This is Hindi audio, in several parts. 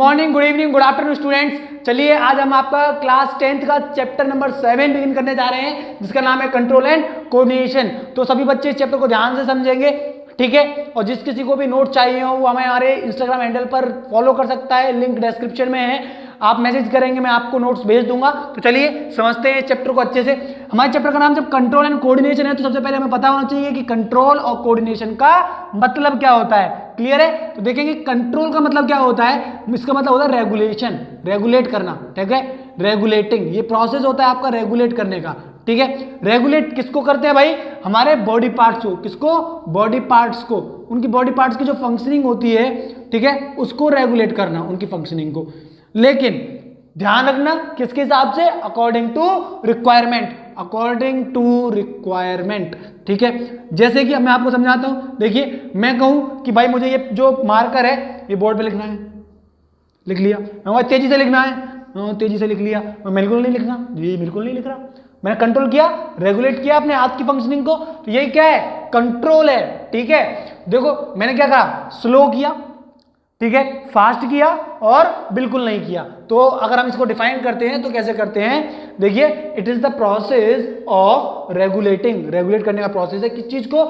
Morning, good evening, good afternoon students. चलिए आज हम आपका क्लास 10th का चैप्टर नंबर 7 बिगिन करने जा रहे हैं, जिसका नाम है कंट्रोल एंड कोऑर्डिनेशन। तो सभी बच्चे इस चैप्टर को ध्यान से समझेंगे, ठीक है। और जिस किसी को भी नोट चाहिए हो वो हमें हमारे इंस्टाग्राम हैंडल पर फॉलो कर सकता है, लिंक डिस्क्रिप्शन में है। आप मैसेज करेंगे, मैं आपको नोट्स भेज दूंगा। तो चलिए समझते हैं इस चैप्टर को अच्छे से। हमारे चैप्टर का नाम जब कंट्रोल एंड कोऑर्डिनेशन है तो सबसे पहले हमें पता होना चाहिए कि कंट्रोल और कोऑर्डिनेशन का मतलब क्या होता है। क्लियर है? तो देखेंगे कंट्रोल का मतलब क्या होता है। इसका मतलब होता है रेगुलेशन, रेगुलेट करना, ठीक है। रेगुलेटिंग, ये प्रोसेस होता है आपका रेगुलेट करने का, ठीक है। रेगुलेट किसको करते हैं भाई? हमारे बॉडी पार्ट्स को। किसको? बॉडी पार्ट्स को। उनकी बॉडी पार्ट्स की जो फंक्शनिंग होती है, ठीक है, उसको रेगुलेट करना, उनकी फंक्शनिंग को। लेकिन ध्यान रखना किसके हिसाब से? According to requirement, according to requirement, ठीक है। जैसे कि मैं आपको समझाता हूं। देखिए मैं कहूं कि भाई मुझे ये जो मार्कर है ये बोर्ड पे लिखना है, लिख लिया। मैं तेजी से लिखना है, तेजी से लिख लिया। मैं बिल्कुल नहीं लिखना, ये बिल्कुल नहीं लिख रहा। मैंने कंट्रोल किया, रेगुलेट किया अपने हाथ की फंक्शनिंग को, तो यही क्या है? कंट्रोल है, ठीक है। देखो मैंने क्या कहा? स्लो किया, ठीक है, फास्ट किया और बिल्कुल नहीं किया। तो अगर हम इसको डिफाइन करते हैं तो कैसे करते हैं? देखिए, it is the process of regulating, regulate करने का प्रोसेस है किस चीज को?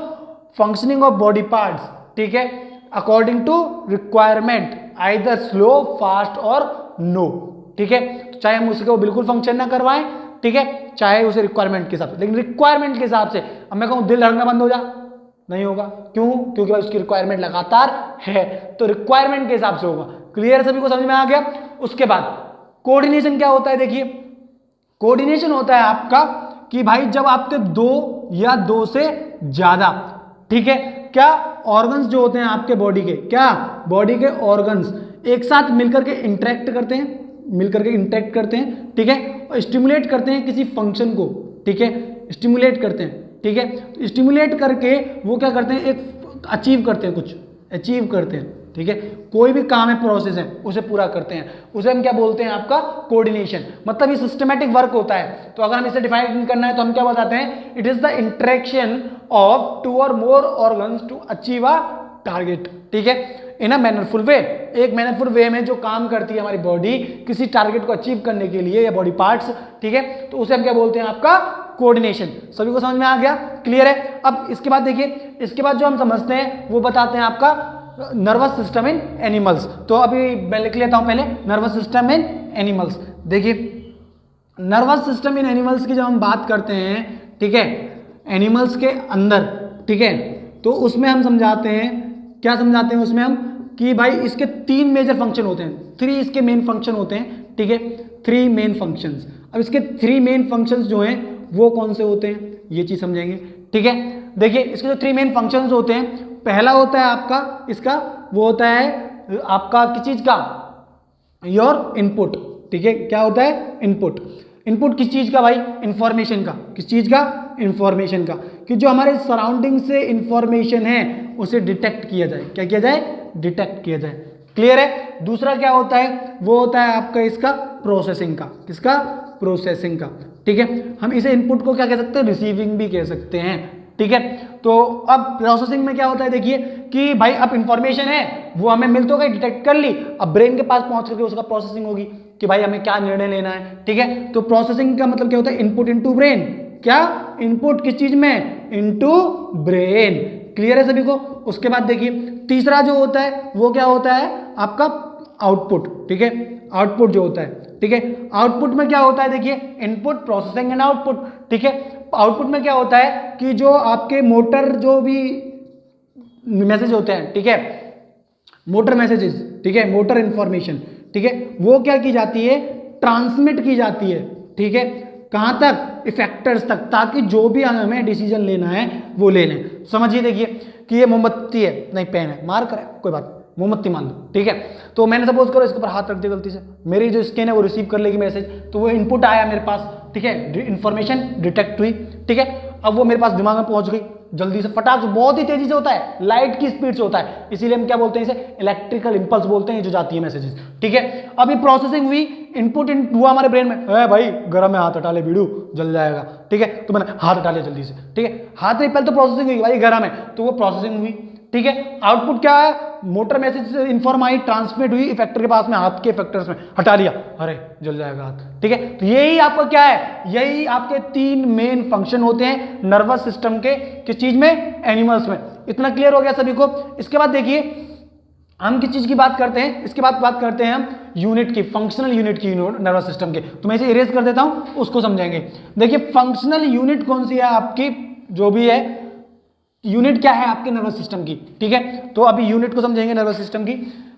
फंक्शनिंग ऑफ बॉडी पार्ट्स, ठीक है, according to requirement, either slow, fast और नो, ठीक है। तो चाहे हम उसको बिल्कुल फंक्शन ना करवाएं, ठीक है, चाहे उसे रिक्वायरमेंट के हिसाब से। लेकिन रिक्वायरमेंट के हिसाब से अब मैं कहूं दिल धड़कना बंद हो जा, नहीं होगा। क्यों? क्योंकि भाई उसकी रिक्वायरमेंट लगातार है, तो रिक्वायरमेंट के हिसाब से होगा। क्लियर? सभी को समझ में आ गया? उसके बाद कोऑर्डिनेशन क्या होता है? देखिए कोऑर्डिनेशन होता है आपका कि भाई जब आपके दो या दो से ज्यादा, ठीक है, क्या ऑर्गन्स जो होते हैं आपके बॉडी के, क्या बॉडी के ऑर्गन्स एक साथ मिलकर के इंटरेक्ट करते हैं, मिलकर के इंटरेक्ट करते हैं, ठीक है, और स्टिमुलेट करते हैं किसी फंक्शन को, ठीक है, स्टिमुलेट करते हैं, ठीक है। तो स्टिमुलेट करके वो क्या करते हैं? एक अचीव करते हैं, कुछ अचीव करते हैं, ठीक है। कोई भी काम है, प्रोसेस है, उसे पूरा करते हैं, उसे हम क्या बोलते हैं? आपका कोऑर्डिनेशन। मतलब ये सिस्टमैटिक वर्क होता है। तो अगर हम इसे डिफाइन करना है तो हम क्या बताते हैं? It is the interaction of two or more organs to achieve a target, ठीक है, इन अ मैनरफुल वे। एक मैनरफुल वे में जो काम करती है हमारी बॉडी किसी टारगेट को अचीव करने के लिए, या बॉडी पार्ट्स, ठीक है, तो उसे हम क्या बोलते हैं? आपका कोऑर्डिनेशन। सभी को समझ में आ गया? क्लियर है? अब इसके बाद देखिए, इसके बाद जो हम समझते हैं वो बताते हैं आपका नर्वस सिस्टम इन एनिमल्स। तो अभी मैं लिख लेता हूं पहले नर्वस सिस्टम इन एनिमल्स। देखिए नर्वस सिस्टम इन एनिमल्स की जब हम बात करते हैं, ठीक है, एनिमल्स के अंदर, ठीक है, तो उसमें हम समझाते हैं, क्या समझाते हैं उसमें हम? कि भाई इसके 3 मेजर फंक्शन होते हैं, 3 इसके मेन फंक्शन होते हैं, ठीक है, 3 मेन फंक्शंस। अब इसके 3 मेन फंक्शंस जो हैं वो कौन से होते हैं, ये चीज समझेंगे, ठीक है। देखिए इसके जो 3 मेन फंक्शंस होते हैं, पहला होता है आपका इसका, वो होता है आपका किस चीज का? योर इनपुट, ठीक है। क्या होता है? इनपुट। इनपुट किस चीज का भाई? इंफॉर्मेशन का। किस चीज का? इंफॉर्मेशन का। कि जो हमारे सराउंडिंग से इंफॉर्मेशन है उसे डिटेक्ट किया जाए। क्या किया जाए? डिटेक्ट किया जाए। क्लियर है? दूसरा क्या होता है? वो होता है आपका इसका प्रोसेसिंग का। किसका? प्रोसेसिंग का, ठीक है। हम इसे इनपुट को क्या कह सकते हैं? रिसीविंग भी कह सकते हैं, ठीक है। तो अब प्रोसेसिंग में क्या होता है? देखिए कि भाई अब इंफॉर्मेशन है वो हमें मिल तो गई, डिटेक्ट कर ली, अब ब्रेन के पास पहुंच करके उसका प्रोसेसिंग होगी कि भाई हमें क्या निर्णय लेना है, ठीक है। तो प्रोसेसिंग का मतलब क्या होता है? Input into brain. क्या? इनपुट किस चीज में? Into brain. क्लियर है सभी को? उसके बाद देखिए तीसरा जो होता है वो क्या होता है? आपका आउटपुट, ठीक है। आउटपुट जो होता है, ठीक है, आउटपुट में क्या होता है? देखिए इनपुट, प्रोसेसिंग एंड आउटपुट, ठीक है। आउटपुट में क्या होता है कि जो आपके मोटर जो भी मैसेज होते हैं, ठीक है, मोटर मैसेजेस, ठीक है, मोटर इंफॉर्मेशन, ठीक है, वो क्या की जाती है? ट्रांसमिट की जाती है, ठीक है। कहां तक? इफेक्टर्स तक, ताकि जो भी हमें डिसीजन लेना है वो ले लें। समझिए देखिए कि ये मोमबत्ती है, नहीं पेन है, मार्कर है, कोई बात, मोमबत्ती मान लो, ठीक है। तो मैंने सपोज करो इसके ऊपर हाथ रख दिया गलती से, मेरी जो स्किन है वो रिसीव कर लेगी मैसेज, तो वो इनपुट आया मेरे पास, ठीक है, इंफॉर्मेशन डिटेक्ट हुई, ठीक है। अब वो मेरे पास दिमाग में पहुंच गई जल्दी से, फटाक, बहुत ही तेजी से होता है, लाइट की स्पीड से होता है, इसीलिए हम क्या बोलते हैं? इसे इलेक्ट्रिकल इंपल्स बोलते हैं, जो जाती है मैसेजेस, ठीक है। अभी प्रोसेसिंग हुई, इनपुट हुआ हमारे ब्रेन में, भाई गर्म है हाथ हटा ले बीड़ू जल जाएगा, ठीक है। तो मैंने हाथ हटा लिया जल्दी से, ठीक है, हाथ नहीं, पहले तो प्रोसेसिंग हुई, भाई गर्म है, तो वो प्रोसेसिंग हुई, ठीक है। आउटपुट क्या है, मोटर मैसेज इन्फॉर्म आई ट्रांसमिट हुई इफेक्टर के पास में, हाथ के इफेक्टर्स में, हटा लिया, अरे जल जाएगा हाथ, ठीक है। तो यही आपका क्या है, यही आपके 3 मेन फंक्शन होते हैं नर्वस सिस्टम के, किस चीज में, एनिमल्स में। इतना क्लियर हो गया सभी को। इसके बाद देखिए हम किस चीज की बात करते हैं, इसके बाद बात करते हैं हम यूनिट की, फंक्शनल यूनिट की नर्वस सिस्टम के। तो मैं इसे इरेज कर देता हूं, उसको समझेंगे। देखिए फंक्शनल यूनिट कौन सी है आपकी, जो भी है यूनिट क्या है आपके नर्वस सिस्टम की, ठीक है। तो अभी यूनिट को समझेंगे नर्वस सिस्टम की।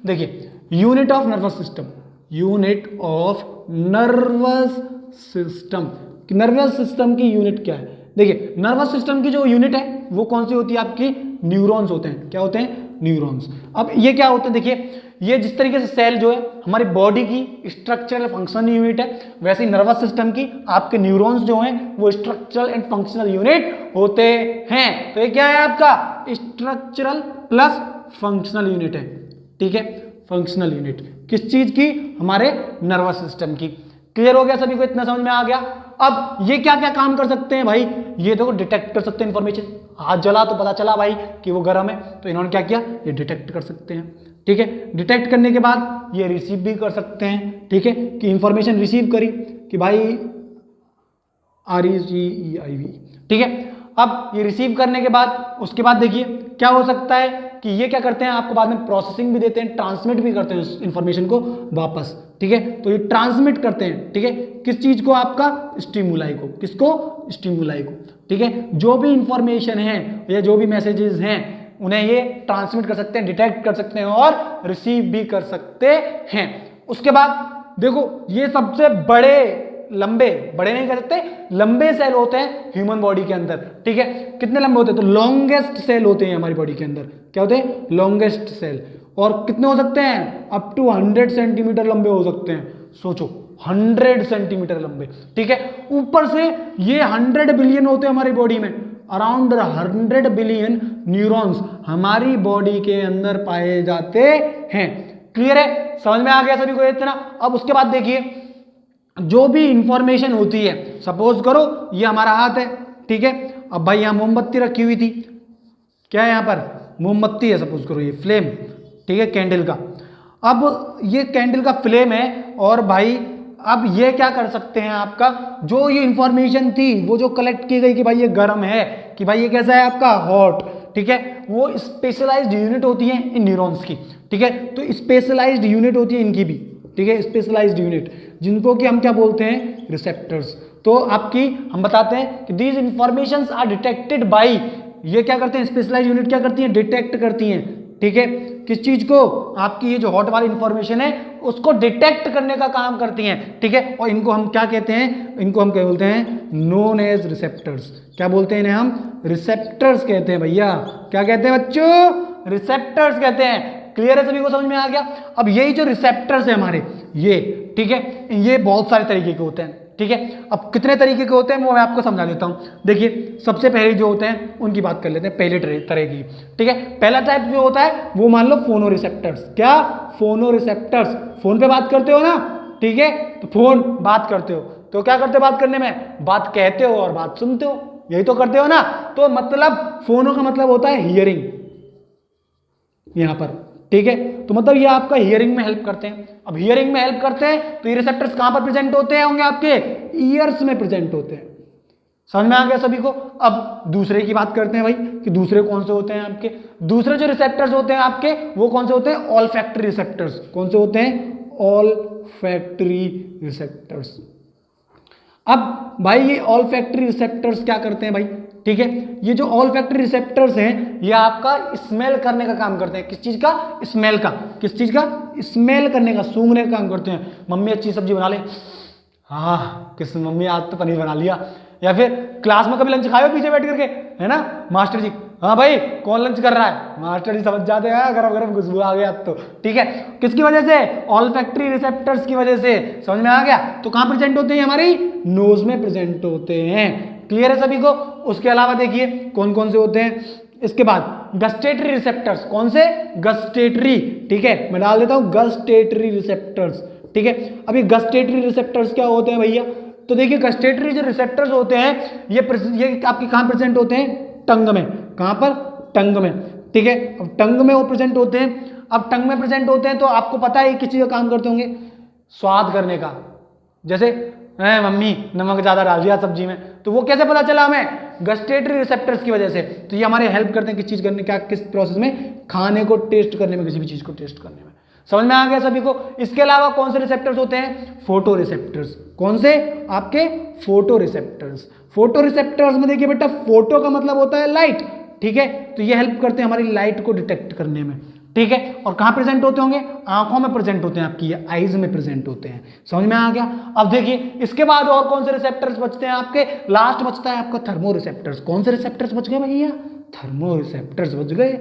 देखिए unit of nervous system, unit of nervous system, nervous system की यूनिट क्या है। देखिए नर्वस सिस्टम की जो यूनिट है वो कौन सी होती है आपकी, न्यूरॉन्स होते हैं। क्या होते हैं, न्यूरॉन्स। अब ये क्या होते हैं, देखिए ये जिस तरीके से सेल जो है हमारी बॉडी की स्ट्रक्चरल फंक्शनल यूनिट है, वैसे ही नर्वस सिस्टम की आपके न्यूरॉन्स जो हैं वो स्ट्रक्चरल एंड फंक्शनल यूनिट होते हैं। तो ये क्या है आपका, स्ट्रक्चरल प्लस फंक्शनल यूनिट है, ठीक है। फंक्शनल यूनिट किस चीज की, हमारे नर्वस सिस्टम की। क्लियर हो गया सभी को, इतना समझ में आ गया। अब ये क्या क्या काम कर सकते हैं भाई, ये देखो डिटेक्ट कर सकते हैं इंफॉर्मेशन, हाथ जला तो पता चला भाई कि वो गर्म है, तो इन्होंने क्या किया, ये डिटेक्ट कर सकते हैं, ठीक है। डिटेक्ट करने के बाद ये रिसीव भी कर सकते हैं, ठीक है, कि इंफॉर्मेशन रिसीव करी कि भाई RECEIV, ठीक है। अब ये रिसीव करने के बाद उसके बाद देखिए क्या हो सकता है कि ये क्या करते हैं, आपको बाद में प्रोसेसिंग भी देते हैं, ट्रांसमिट भी करते हैं उस इंफॉर्मेशन को वापस, ठीक है। तो ये ट्रांसमिट करते हैं, ठीक है, किस चीज को, आपका स्टिमुलाई को, किसको, स्टिमुलाई को, ठीक है। जो भी इंफॉर्मेशन है या जो भी मैसेजेस हैं उन्हें ये ट्रांसमिट कर सकते हैं, डिटेक्ट कर सकते हैं और रिसीव भी कर सकते हैं। उसके बाद देखो ये सबसे बड़े, लंबे, बड़े नहीं कह सकते, लंबे सेल होते हैं ह्यूमन बॉडी के अंदर, ठीक है। कितने लंबे होते हैं, तो लॉन्गेस्ट सेल होते हैं हमारी बॉडी के अंदर, क्या होते हैं, लॉन्गेस्ट सेल। और कितने हो सकते हैं, अप टू 100 सेंटीमीटर लंबे हो सकते हैं, सोचो 100 सेंटीमीटर लंबे, ठीक है। ऊपर से ये 100 बिलियन होते हैं हमारी बॉडी में, अराउंड 100 बिलियन न्यूरॉन्स हमारी बॉडी के अंदर पाए जाते हैं। क्लियर है, समझ में आ गया सभी को इतना। अब उसके बाद देखिए जो भी इंफॉर्मेशन होती है, सपोज करो ये हमारा हाथ है, ठीक है। अब भाई यहाँ मोमबत्ती रखी हुई थी, क्या है यहाँ पर, मोमबत्ती है, सपोज करो ये फ्लेम, ठीक है, कैंडल का। अब ये कैंडल का फ्लेम है और भाई अब ये क्या कर सकते हैं, आपका जो ये इंफॉर्मेशन थी वो जो कलेक्ट की गई कि भाई ये गर्म है, कि भाई ये कैसा है आपका, हॉट, ठीक है, वो स्पेशलाइज्ड यूनिट होती है इन न्यूरॉन्स की, ठीक है। तो स्पेशलाइज्ड यूनिट होती है इनकी भी, ठीक है, स्पेशलाइज्ड यूनिट, जिनको कि हम क्या बोलते हैं, रिसेप्टर्स। तो आपकी हम बताते हैं कि these informations are detected by, ये क्या करते हैं, स्पेशलाइज्ड यूनिट क्या करती है, डिटेक्ट करती हैं, ठीक है, किस चीज को, आपकी ये जो हॉट वाली इंफॉर्मेशन है उसको डिटेक्ट करने का काम करती हैं, ठीक है। और इनको हम क्या कहते हैं, इनको हम क्या बोलते हैं, नोन एज रिसेप्टर्स। क्या बोलते हैं इन्हें हम, रिसेप्टर्स कहते हैं भैया। क्या कहते हैं बच्चों, रिसेप्टर्स कहते हैं। क्लियर है, सभी को समझ में आ गया। अब यही जो रिसेप्टर्स है हमारे ये, ठीक है, ये बहुत सारे तरीके के होते हैं, ठीक है। अब कितने तरीके के होते हैं वो मैं आपको समझा देता हूं। देखिए सबसे पहले जो होते हैं उनकी बात कर लेते हैं, पहले तरह की, ठीक है। पहला टाइप जो होता है वो मान लो फोनो रिसेप्टर्स। क्या, फोनो रिसेप्टर्स, फोन पे बात करते हो ना, ठीक है, तो फोन बात करते हो, तो क्या करते हो बात करने में, बात कहते हो और बात सुनते हो, यही तो करते हो ना। तो मतलब फोनो का मतलब होता है हियरिंग यहां पर, ठीक है। तो मतलब ये आपका हियरिंग में हेल्प करते हैं। अब हियरिंग में हेल्प करते हैं तो ये रिसेप्टर्स कहां पर प्रेजेंट होते हैं, होंगे आपके ईयर्स में प्रेजेंट होते हैं। समझ में आ गया सभी को। अब दूसरे की बात करते हैं भाई कि दूसरे कौन से होते हैं आपके, दूसरे जो रिसेप्टर्स होते हैं आपके वो कौन से होते हैं, ऑलफैक्टरी रिसेप्टर्स। कौन से होते हैं, ऑलफैक्टरी रिसेप्टर्स। अब भाई ये ऑलफैक्टरी रिसेप्टर्स क्या करते हैं भाई, ठीक है, ये जो ऑलफैक्टरी रिसेप्टर्स हैं ये आपका स्मेल करने का काम करते हैं। किस चीज का, स्मेल का, किस चीज का, स्मेल करने का, सूंघने का काम करते हैं। मम्मी अच्छी सब्जी बना ले, हाँ किस मम्मी आज तो पनीर बना लिया। या फिर क्लास में कभी लंच खाए हो पीछे बैठ करके, है ना, मास्टर जी, हाँ भाई कौन लंच कर रहा है, मास्टर जी समझ जाते हैं गरम गरम खुशबू आ गया तो, ठीक है। किसकी वजह से, ऑलफैक्टरी रिसेप्टर्स की वजह से। समझ में आ गया। तो कहां प्रेजेंट होते हैं, हमारी नोज में प्रेजेंट होते हैं। क्लियर है सभी को। उसके अलावा देखिए कौन कौन से होते हैं। इसके बाद गस्टेटरी रिसेप्टर्स। कौन से, गस्टेटरी, ठीक है, मैं डाल देता हूं गस्टेटरी रिसेप्टर्स, ठीक है। अभी गस्टेटरी रिसेप्टर्स क्या होते हैं भैया, तो देखिए गस्टेटरी जो रिसेप्टर्स होते हैं ये आपके कहां प्रेजेंट होते हैं, टंग में। कहां पर, टंग में। ठीक है। अब टंग में वो प्रेजेंट होते हैं। अब टंग में प्रेजेंट होते हैं तो आपको पता है किस चीज का काम करते होंगे, स्वाद करने का। जैसे मम्मी नमक ज्यादा डाल दिया सब्जी में, तो वो कैसे पता चला हमें, गस्टेटरी रिसेप्टर्स की वजह से। तो ये हमारे हेल्प करते हैं किस चीज करने का, किस प्रोसेस में, खाने को टेस्ट करने में, किसी भी चीज को टेस्ट करने में। समझ में आ गया सभी को। इसके अलावा कौन से रिसेप्टर्स होते हैं, फोटो रिसेप्टर्स। कौन से, आपके फोटो रिसेप्टर्स। फोटो रिसेप्टर्स में देखिए बेटा, फोटो का मतलब होता है लाइट, ठीक है। तो ये हेल्प करते हैं हमारी लाइट को डिटेक्ट करने में, ठीक है। और कहां प्रेजेंट होते होंगे, आंखों में प्रेजेंट होते हैं, आपकी ये आईज में प्रेजेंट होते हैं। समझ में आ गया। अब देखिए इसके बाद और कौन से रिसेप्टर्स बचते हैं आपके, लास्ट बचता है आपका थर्मो रिसेप्टर्स। कौन से रिसेप्टर्स बच गए भैया, थर्मो रिसेप्टर्स बच गए,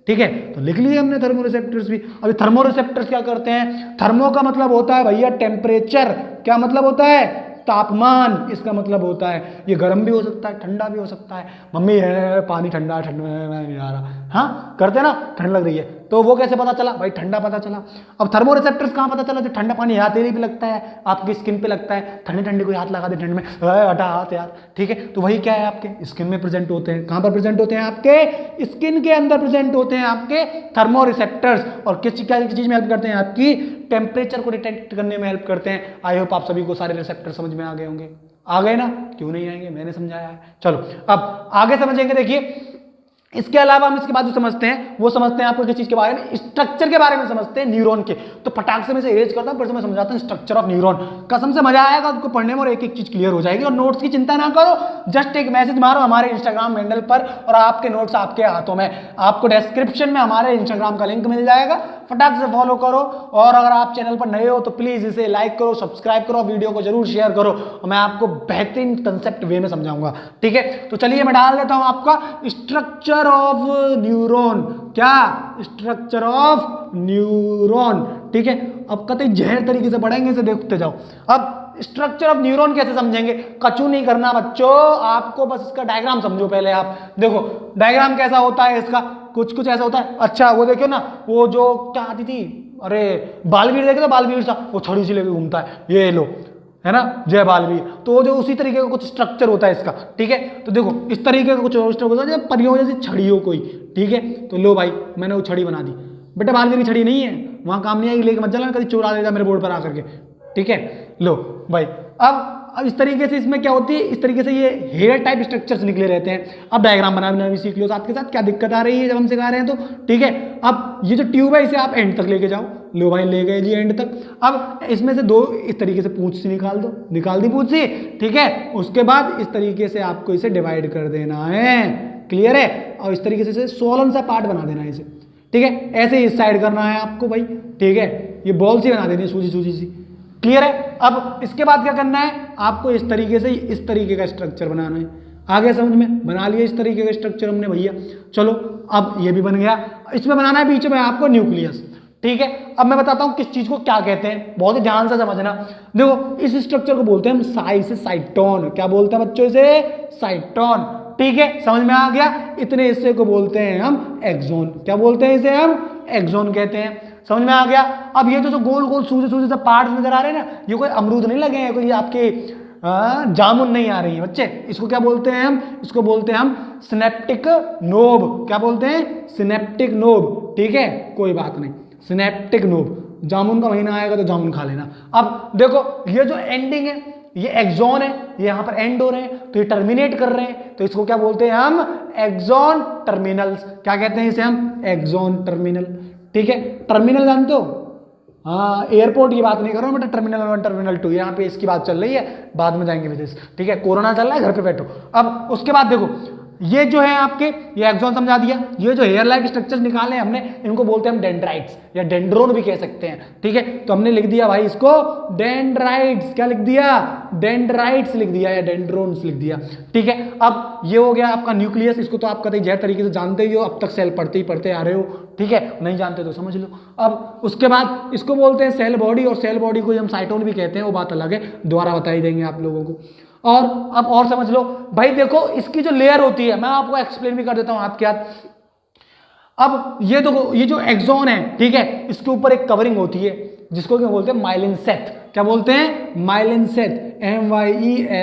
ठीक है। तो लिख लिए हमने थर्मो रिसेप्टर्स भी। अभी थर्मो रिसेप्टर्स क्या करते हैं, थर्मो का मतलब होता है भैया टेम्परेचर, क्या मतलब होता है, तापमान। इसका मतलब होता है ये गर्म भी हो सकता है, ठंडा भी हो सकता है। मम्मी है पानी ठंडा है, ठंडा नहीं आ रहा, हाँ करते ना, ठंड लग रही है, तो वो कैसे पता चला भाई, ठंडा पता चला। अब थर्मो रिसेप्टर्स कहाँ पता चला, जो ठंडा पानी हाथ पे लगता है, आपकी स्किन पे लगता है, ठंडे ठंडे कोई हाथ लगा दे ठंड में, हटा हाथ यार, ठीक है। तो वही क्या है, आपके स्किन में प्रेजेंट होते हैं। कहाँ पर प्रेजेंट होते हैं, आपके स्किन के अंदर प्रेजेंट होते हैं आपके थर्मो रिसेप्टर्स। और किस चीज में हेल्प करते हैं, आपकी टेम्परेचर को डिटेक्ट करने में हेल्प करते हैं। आई होप आप सभी को सारे रिसेप्टर समझ में आ गए होंगे। आ गए ना, क्यों नहीं आएंगे, मैंने समझाया है। चलो अब आगे समझेंगे। देखिए इसके अलावा हम इसके बाद जो समझते हैं वो समझते हैं आपको किस चीज के बारे में, स्ट्रक्चर के बारे में समझते हैं, न्यूरॉन के। तो फटाक से मैं इरेज करता हूं, फिर से मैं समझाता हूं स्ट्रक्चर ऑफ न्यूरॉन। कसम से मजा आएगा आपको पढ़ने में और एक एक चीज क्लियर हो जाएगी। और नोट्स की चिंता ना करो, जस्ट एक मैसेज मारो हमारे इंस्टाग्राम हैंडल पर और आपके नोट्स आपके हाथों में। आपको डिस्क्रिप्शन में हमारे इंस्टाग्राम का लिंक मिल जाएगा, फटाक से फॉलो करो। और अगर आप चैनल पर नए हो तो प्लीज इसे लाइक करो, सब्सक्राइब करो, वीडियो को जरूर शेयर करो, और मैं आपको बेहतरीन कंसेप्ट वे में समझाऊंगा, ठीक है। तो चलिए मैं डाल देता हूं आपका स्ट्रक्चर ऑफ न्यूरॉन। क्या, स्ट्रक्चर ऑफ न्यूरॉन, ठीक है। अब कतई जहर तरीके से पढ़ेंगे, इसे देखते जाओ। अब स्ट्रक्चर ऑफ न्यूरॉन कैसे समझेंगे, कचू नहीं करना बच्चों, आपको बस इसका डायग्राम समझो पहले आप। देखो डायग्राम कैसा होता है इसका, कुछ कुछ ऐसा होता है। अच्छा वो देखो ना, वो जो क्या आती थी, अरे बालवीर देखे तो, बालवीर सा वो छड़ी से लेके घूमता है, ये लो है ना, जय बालवीर। तो जो उसी तरीके का कुछ स्ट्रक्चर होता है इसका, ठीक है। तो देखो इस तरीके का कुछ स्ट्रक्चर होता है, जैसे परियों जैसी छड़ी हो कोई, ठीक है। तो लो भाई मैंने वो छड़ी बना दी, बेटा बालवीर की छड़ी नहीं है, वहां काम नहीं आएगी, लेके मत चलना कभी चोरा देगा मेरे बोर्ड पर आकर के, ठीक है। लो भाई अब इस तरीके से इसमें क्या होती है, इस तरीके से ये हेयर टाइप स्ट्रक्चर्स निकले रहते हैं। अब डायग्राम बनाना भी सीख लो साथ के साथ, क्या दिक्कत आ रही है जब हम सिखा रहे हैं तो, ठीक है। अब ये जो ट्यूब है इसे आप एंड तक लेके जाओ, लो भाई ले गए जी एंड तक। अब इसमें से दो इस तरीके से पूंछ सी निकाल दो, निकाल दी पूंछ सी, ठीक है। उसके बाद इस तरीके से आपको इसे डिवाइड कर देना है, क्लियर है। और इस तरीके से सोलन सा पार्ट बना देना है इसे, ठीक है। ऐसे इस साइड करना है आपको भाई, ठीक है। ये बॉल सी बना देनी है, सूजी सूजी सी, क्लियर है। अब इसके बाद क्या करना है, आपको इस तरीके से इस तरीके का स्ट्रक्चर बनाना है। आगे समझ में, बना लिया इस तरीके का स्ट्रक्चर हमने भैया। चलो अब ये भी बन गया। इसमें बनाना है बीच में आपको न्यूक्लियस, ठीक है। अब मैं बताता हूं किस चीज को क्या कहते हैं, बहुत ही ध्यान से समझना। देखो इस स्ट्रक्चर को बोलते हैं हम साइटोन। क्या बोलते हैं बच्चों इसे, साइटोन, ठीक है। समझ में आ गया। इतने हिस्से को बोलते हैं हम एक्सोन। क्या बोलते हैं इसे हम, एक्सोन कहते हैं। समझ में आ गया। अब ये जो गोल गोल सूजे सूजे से पार्ट्स नजर आ रहे हैं ना, ये कोई अमरूद नहीं लगे हैं, कोई आपके जामुन नहीं आ रही है बच्चे। इसको क्या बोलते हैं हम, इसको बोलते हैं हम सिनेप्टिक नोब। क्या बोलते हैं, सिनेप्टिक नोब, ठीक है। कोई बात नहीं, सिनेप्टिक नोब। जामुन का महीना आएगा तो जामुन खा लेना। अब देखो ये जो एंडिंग है, ये एक्सोन है, ये यहां पर एंड हो रहे हैं, तो ये टर्मिनेट कर रहे हैं, तो इसको क्या बोलते हैं हम, एक्सोन टर्मिनल्स। क्या कहते हैं इसे हम, एक्सोन टर्मिनल, ठीक है। टर्मिनल जानते हो, हाँ एयरपोर्ट की बात नहीं कर रहा हूं बेटा, टर्मिनल 1 टर्मिनल 2 यहाँ पे इसकी बात चल रही है, बाद में जाएंगे विदेश, ठीक है। कोरोना चल रहा है, घर पे बैठो। अब उसके बाद देखो ये जो है आपके, ये एक्सोन समझा दिया। ये जो हेयर लाइक स्ट्रक्चर्स निकाले हमने, इनको बोलते हैं हम डेंड्राइट्स या डेंड्रोन भी कह सकते हैं, ठीक है। तो हमने लिख दिया भाई इसको डेंड्राइट्स। क्या लिख दिया, डेंड्राइट्स लिख दिया या डेंड्रोन्स लिख दिया, ठीक है। अब ये हो गया आपका न्यूक्लियस। इसको तो आप कतई जहर तरीके से जानते ही हो, अब तक सेल पढ़ते ही पढ़ते आ रहे हो, ठीक है। नहीं जानते तो समझ लो। अब उसके बाद इसको बोलते हैं सेल बॉडी, और सेल बॉडी को हम साइटोन भी कहते हैं, वो बात अलग है, दोबारा बता ही देंगे आप लोगों को। और अब और समझ लो भाई, देखो इसकी जो लेयर होती है, मैं आपको एक्सप्लेन भी कर देता हूं हाथ के हाथ। अब ये देखो, ये जो एक्सोन है, ठीक है, इसके ऊपर एक कवरिंग होती है जिसको क्या बोलते हैं, माइलिन सेथ। क्या बोलते हैं, माइलिन सेथ, MYELINSEATH,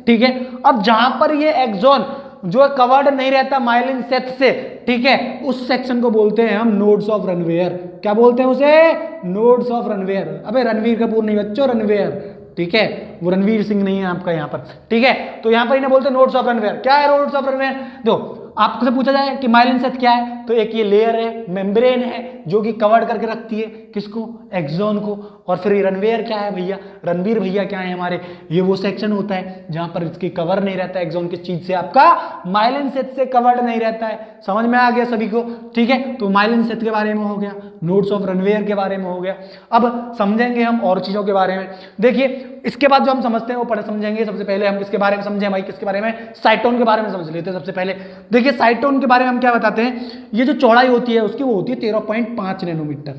ठीक है। अब जहां पर ये एक्सोन जो कवर्ड नहीं रहता माइलिन शेथ से, ठीक है, उस सेक्शन को बोलते हैं हम नोड्स ऑफ रनवेयर। क्या बोलते हैं उसे? Nodes of Ranvier. अबे रणवीर कपूर नहीं बच्चों, रनवेयर, ठीक है, वो रणवीर सिंह नहीं है आपका यहाँ पर, ठीक है। तो यहाँ पर इन्हें बोलते हैं नोड्स ऑफ रनवेयर। क्या है नोड्स ऑफ रनवेयर? दो आपको से पूछा जाए कि माइलिन शेथ क्या है, तो एक ये लेयर है, मेम्ब्रेन है, जो कि कवर्ड करके रखती है किसको? एक्सॉन को। और फिर ये रनवेयर क्या है भैया? रणवीर भैया क्या है हमारे? ये वो सेक्शन होता है जहां पर इसकी कवर नहीं रहता है एक्सॉन किस चीज से? आपका माइलिन शेथ से कवर्ड नहीं रहता है। समझ में आ गया सभी को? ठीक है, तो माइलिन शेथ के बारे में हो गया, नोड्स ऑफ रनवेयर के बारे में हो गया। अब समझेंगे हम और चीजों के बारे में। देखिए इसके बाद जो हम समझते हैं वो पढ़ समझेंगे। सबसे पहले हम किसके बारे में समझें भाई? किसके बारे में? साइटोन के बारे में समझ लेते हैं सबसे पहले। देखिए साइटोन के बारे में हम क्या बताते हैं, ये जो चौड़ाई होती है उसकी वो होती है 13.5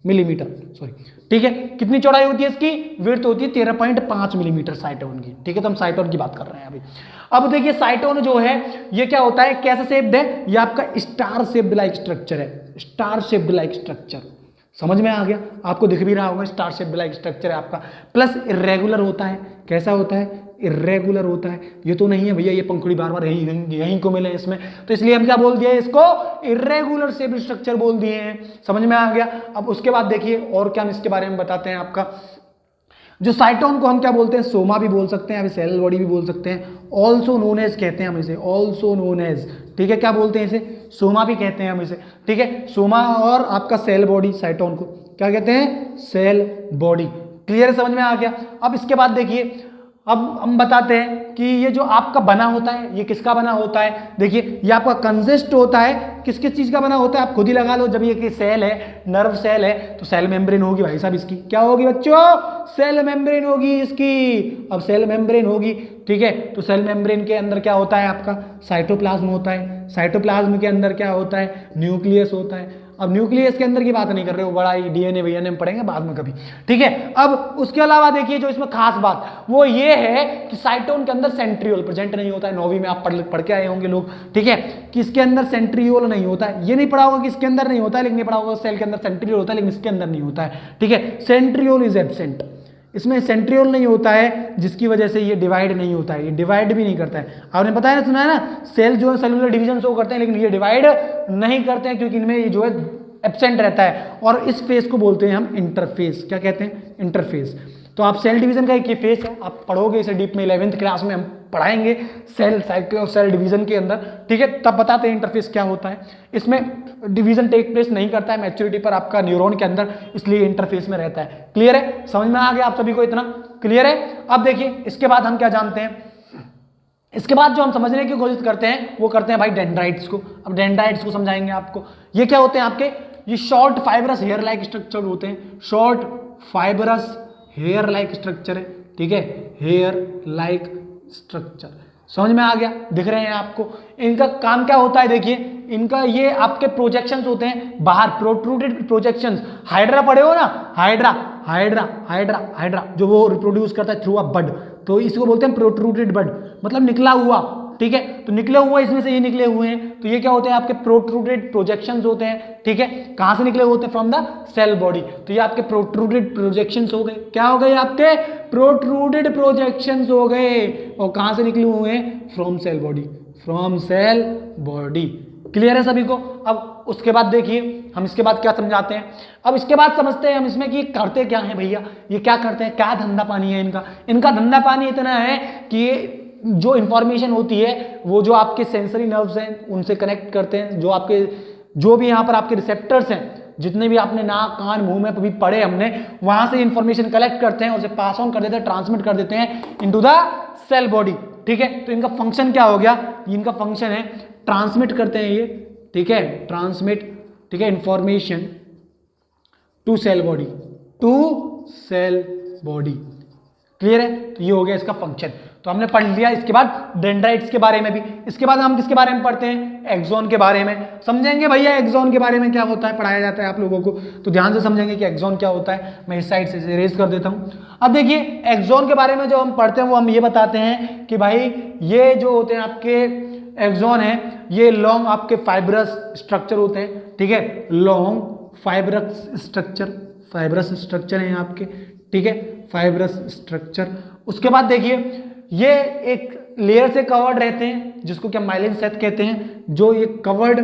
मिलीमीटर, सॉरी, ठीक है। कितनी चौड़ाई होती है इसकी? विड्थ होती है 13.5 मिलीमीटर साइटोन की, ठीक है। तो हम साइटोन की बात कर रहे हैं अभी। अब देखिए साइटोन जो है ये क्या होता है, कैसे शेप्ड है? ये आपका स्टार शेप्ड लाइक स्ट्रक्चर है, स्टार शेप्ड लाइक स्ट्रक्चर। समझ में आ गया? आपको दिख भी रहा होगा, स्टार शेप्ड लाइक स्ट्रक्चर है आपका। प्लस इरेगुलर होता है। कैसा होता है? इरेगुलर होता है। ये तो नहीं है भैया ये पंखुड़ी बार बार यहीं को मिले इसमें, तो इसलिए हम क्या बोल दिए इसको? इरेगुलर शेप्ड स्ट्रक्चर बोल दिए हैं। समझ में आ गया? अब उसके बाद देखिए और क्या हम इसके बारे में बताते हैं। आपका जो साइटोन को हम क्या बोलते हैं? सोमा भी बोल सकते हैं, अभी सेल बॉडी भी बोल सकते हैं, ऑल्सो नोन एज कहते हैं हम इसे, ऑल्सो नोन एज, ठीक है। क्या बोलते हैं इसे? सोमा भी कहते हैं हम इसे, ठीक है। सोमा और आपका सेल बॉडी, साइटोन को क्या कहते हैं? Cell body. क्लियर है? समझ में आ गया? अब इसके बाद देखिए अब हम बताते हैं कि ये जो आपका बना होता है ये किसका बना होता है। देखिए ये आपका कंसिस्ट होता है किस किस चीज का बना होता है, आप खुद ही लगा लो। जब ये कि सेल है, नर्व सेल है, तो सेल मेम्ब्रेन होगी भाई साहब इसकी। क्या होगी बच्चों? सेल मेम्ब्रेन होगी इसकी। अब सेल मेम्ब्रेन होगी, ठीक है, तो सेल मेम्ब्रेन के अंदर क्या होता है? आपका साइटोप्लाज्म होता है। साइटोप्लाज्म के अंदर क्या होता है? न्यूक्लियस होता है। अब न्यूक्लियस के अंदर की बात नहीं कर रहे हो, बड़ा ही डीएनए वीएनए में पढ़ेंगे बाद में कभी, ठीक है। अब उसके अलावा देखिए जो इसमें खास बात वो ये है कि साइटोन के अंदर सेंट्रियोल प्रेजेंट नहीं होता है। 9वीं में आप पढ़ के आए होंगे लोग, ठीक है, कि इसके अंदर सेंट्रियोल नहीं होता है। ये नहीं पढ़ा होगा कि इसके अंदर नहीं होता है, लेकिन ये पढ़ा होगा सेल के अंदर सेंट्रियोल होता है, लेकिन इसके अंदर नहीं होता है, ठीक है। सेंट्रियोल इज एब्सेंट, इसमें सेंट्रियोल नहीं होता है, जिसकी वजह से ये डिवाइड नहीं होता है, ये डिवाइड भी नहीं करता है। आपने पता है ना, सुना है ना, सेल जो है सेलुलर डिवीजन शो करते हैं, लेकिन ये डिवाइड नहीं करते हैं क्योंकि इनमें ये जो है एब्सेंट रहता है। और इस फेज को बोलते हैं हम इंटरफेस। क्या कहते हैं? इंटरफेस। तो आप सेल डिवीजन का एक ये फेज है, आप पढ़ोगे इसे डीप में, 11th क्लास में हम पढ़ाएंगे सेल साइकिल और सेल डिवीजन के अंदर, ठीक है, तब बताते हैं इंटरफेस क्या होता है। इसमें डिवीजन टेक प्लेस नहीं करता है मैच्योरिटी पर आपका न्यूरॉन के अंदर, इसलिए इंटरफेस में रहता है। क्लियर है? समझ में आ गया आप सभी को? इतना क्लियर है? अब देखिए इसके बाद हम क्या जानते हैं। इसके बाद जो हम समझने की कोशिश करते हैं वो करते हैं भाई डेंड्राइट्स को। अब डेंड्राइट्स को समझाएंगे आपको। ये क्या होते हैं आपके? ये short fibrous hair like structure होते हैं। Short fibrous hair like structure है, ठीक है, हेयर लाइक स्ट्रक्चर। समझ में आ गया? दिख रहे हैं आपको? इनका काम क्या होता है? देखिए इनका ये आपके प्रोजेक्शंस होते हैं बाहर, प्रोट्रूडेड प्रोजेक्शंस। हाइड्रा पढ़े हो ना? हाइड्रा हाइड्रा हाइड्रा हाइड्रा जो वो रिप्रोड्यूस करता है थ्रू अ बड, तो इसको बोलते हैं प्रोट्रूडेड बड, मतलब निकला हुआ, ठीक है। तो निकले हुए इसमें से ये निकले हुए हैं, तो ये क्या होते हैं? आपके प्रोट्रूडेड प्रोजेक्शंस होते हैं, ठीक है। कहां से निकले होते हैं? From the cell body. तो ये आपके प्रोट्रूडेड प्रोजेक्शंस हो गए। क्या हो गए? आपके प्रोट्रूडेड प्रोजेक्शंस हो गए। और कहां से निकले हुए हैं? From cell body, from cell body. Clear है सभी को? अब उसके बाद देखिए हम इसके बाद क्या समझाते हैं। अब इसके बाद समझते हैं हम इसमें कि करते क्या है भैया, ये क्या करते हैं, क्या धंधा पानी है इनका। इनका धंधा पानी इतना है कि जो इंफॉर्मेशन होती है वो जो आपके सेंसरी नर्व्स हैं उनसे कनेक्ट करते हैं। जो आपके जो भी यहाँ पर आपके रिसेप्टर्स हैं, जितने भी आपने नाक कान मुंह में कभी पढ़े हमने, वहां से इंफॉर्मेशन कलेक्ट करते हैं और उसे पास ऑन कर देते हैं, ट्रांसमिट कर देते हैं इनटू द सेल बॉडी, ठीक है। तो इनका फंक्शन क्या हो गया? इनका फंक्शन है ट्रांसमिट करते हैं ये, ठीक है, ट्रांसमिट, ठीक है, information to cell body, to cell body. Clear है? तो ये हो गया इसका फंक्शन। तो हमने पढ़ लिया। इसके बाद डेंड्राइट्स के बारे में भी। इसके बाद हम किसके बारे में पढ़ते हैं? एक्सॉन के बारे में। समझेंगे भैया एक्सॉन के बारे में क्या होता है, पढ़ाया जाता है आप लोगों को, तो ध्यान से समझेंगे कि एक्सॉन क्या होता है। मैं इस साइड से इरेज कर देता हूं। अब देखिए एक्सॉन के बारे में जो हम पढ़ते हैं वो हम ये बताते हैं कि भाई ये जो होते हैं आपके एक्सॉन है, ये लॉन्ग आपके फाइब्रस स्ट्रक्चर होते हैं, ठीक है, long fibrous structure, fibrous structure है आपके, ठीक है, फाइब्रस स्ट्रक्चर। उसके बाद देखिए ये एक लेयर से कवर्ड रहते हैं, जिसको क्या माइलिन सेथ कहते हैं, जो ये कवर्ड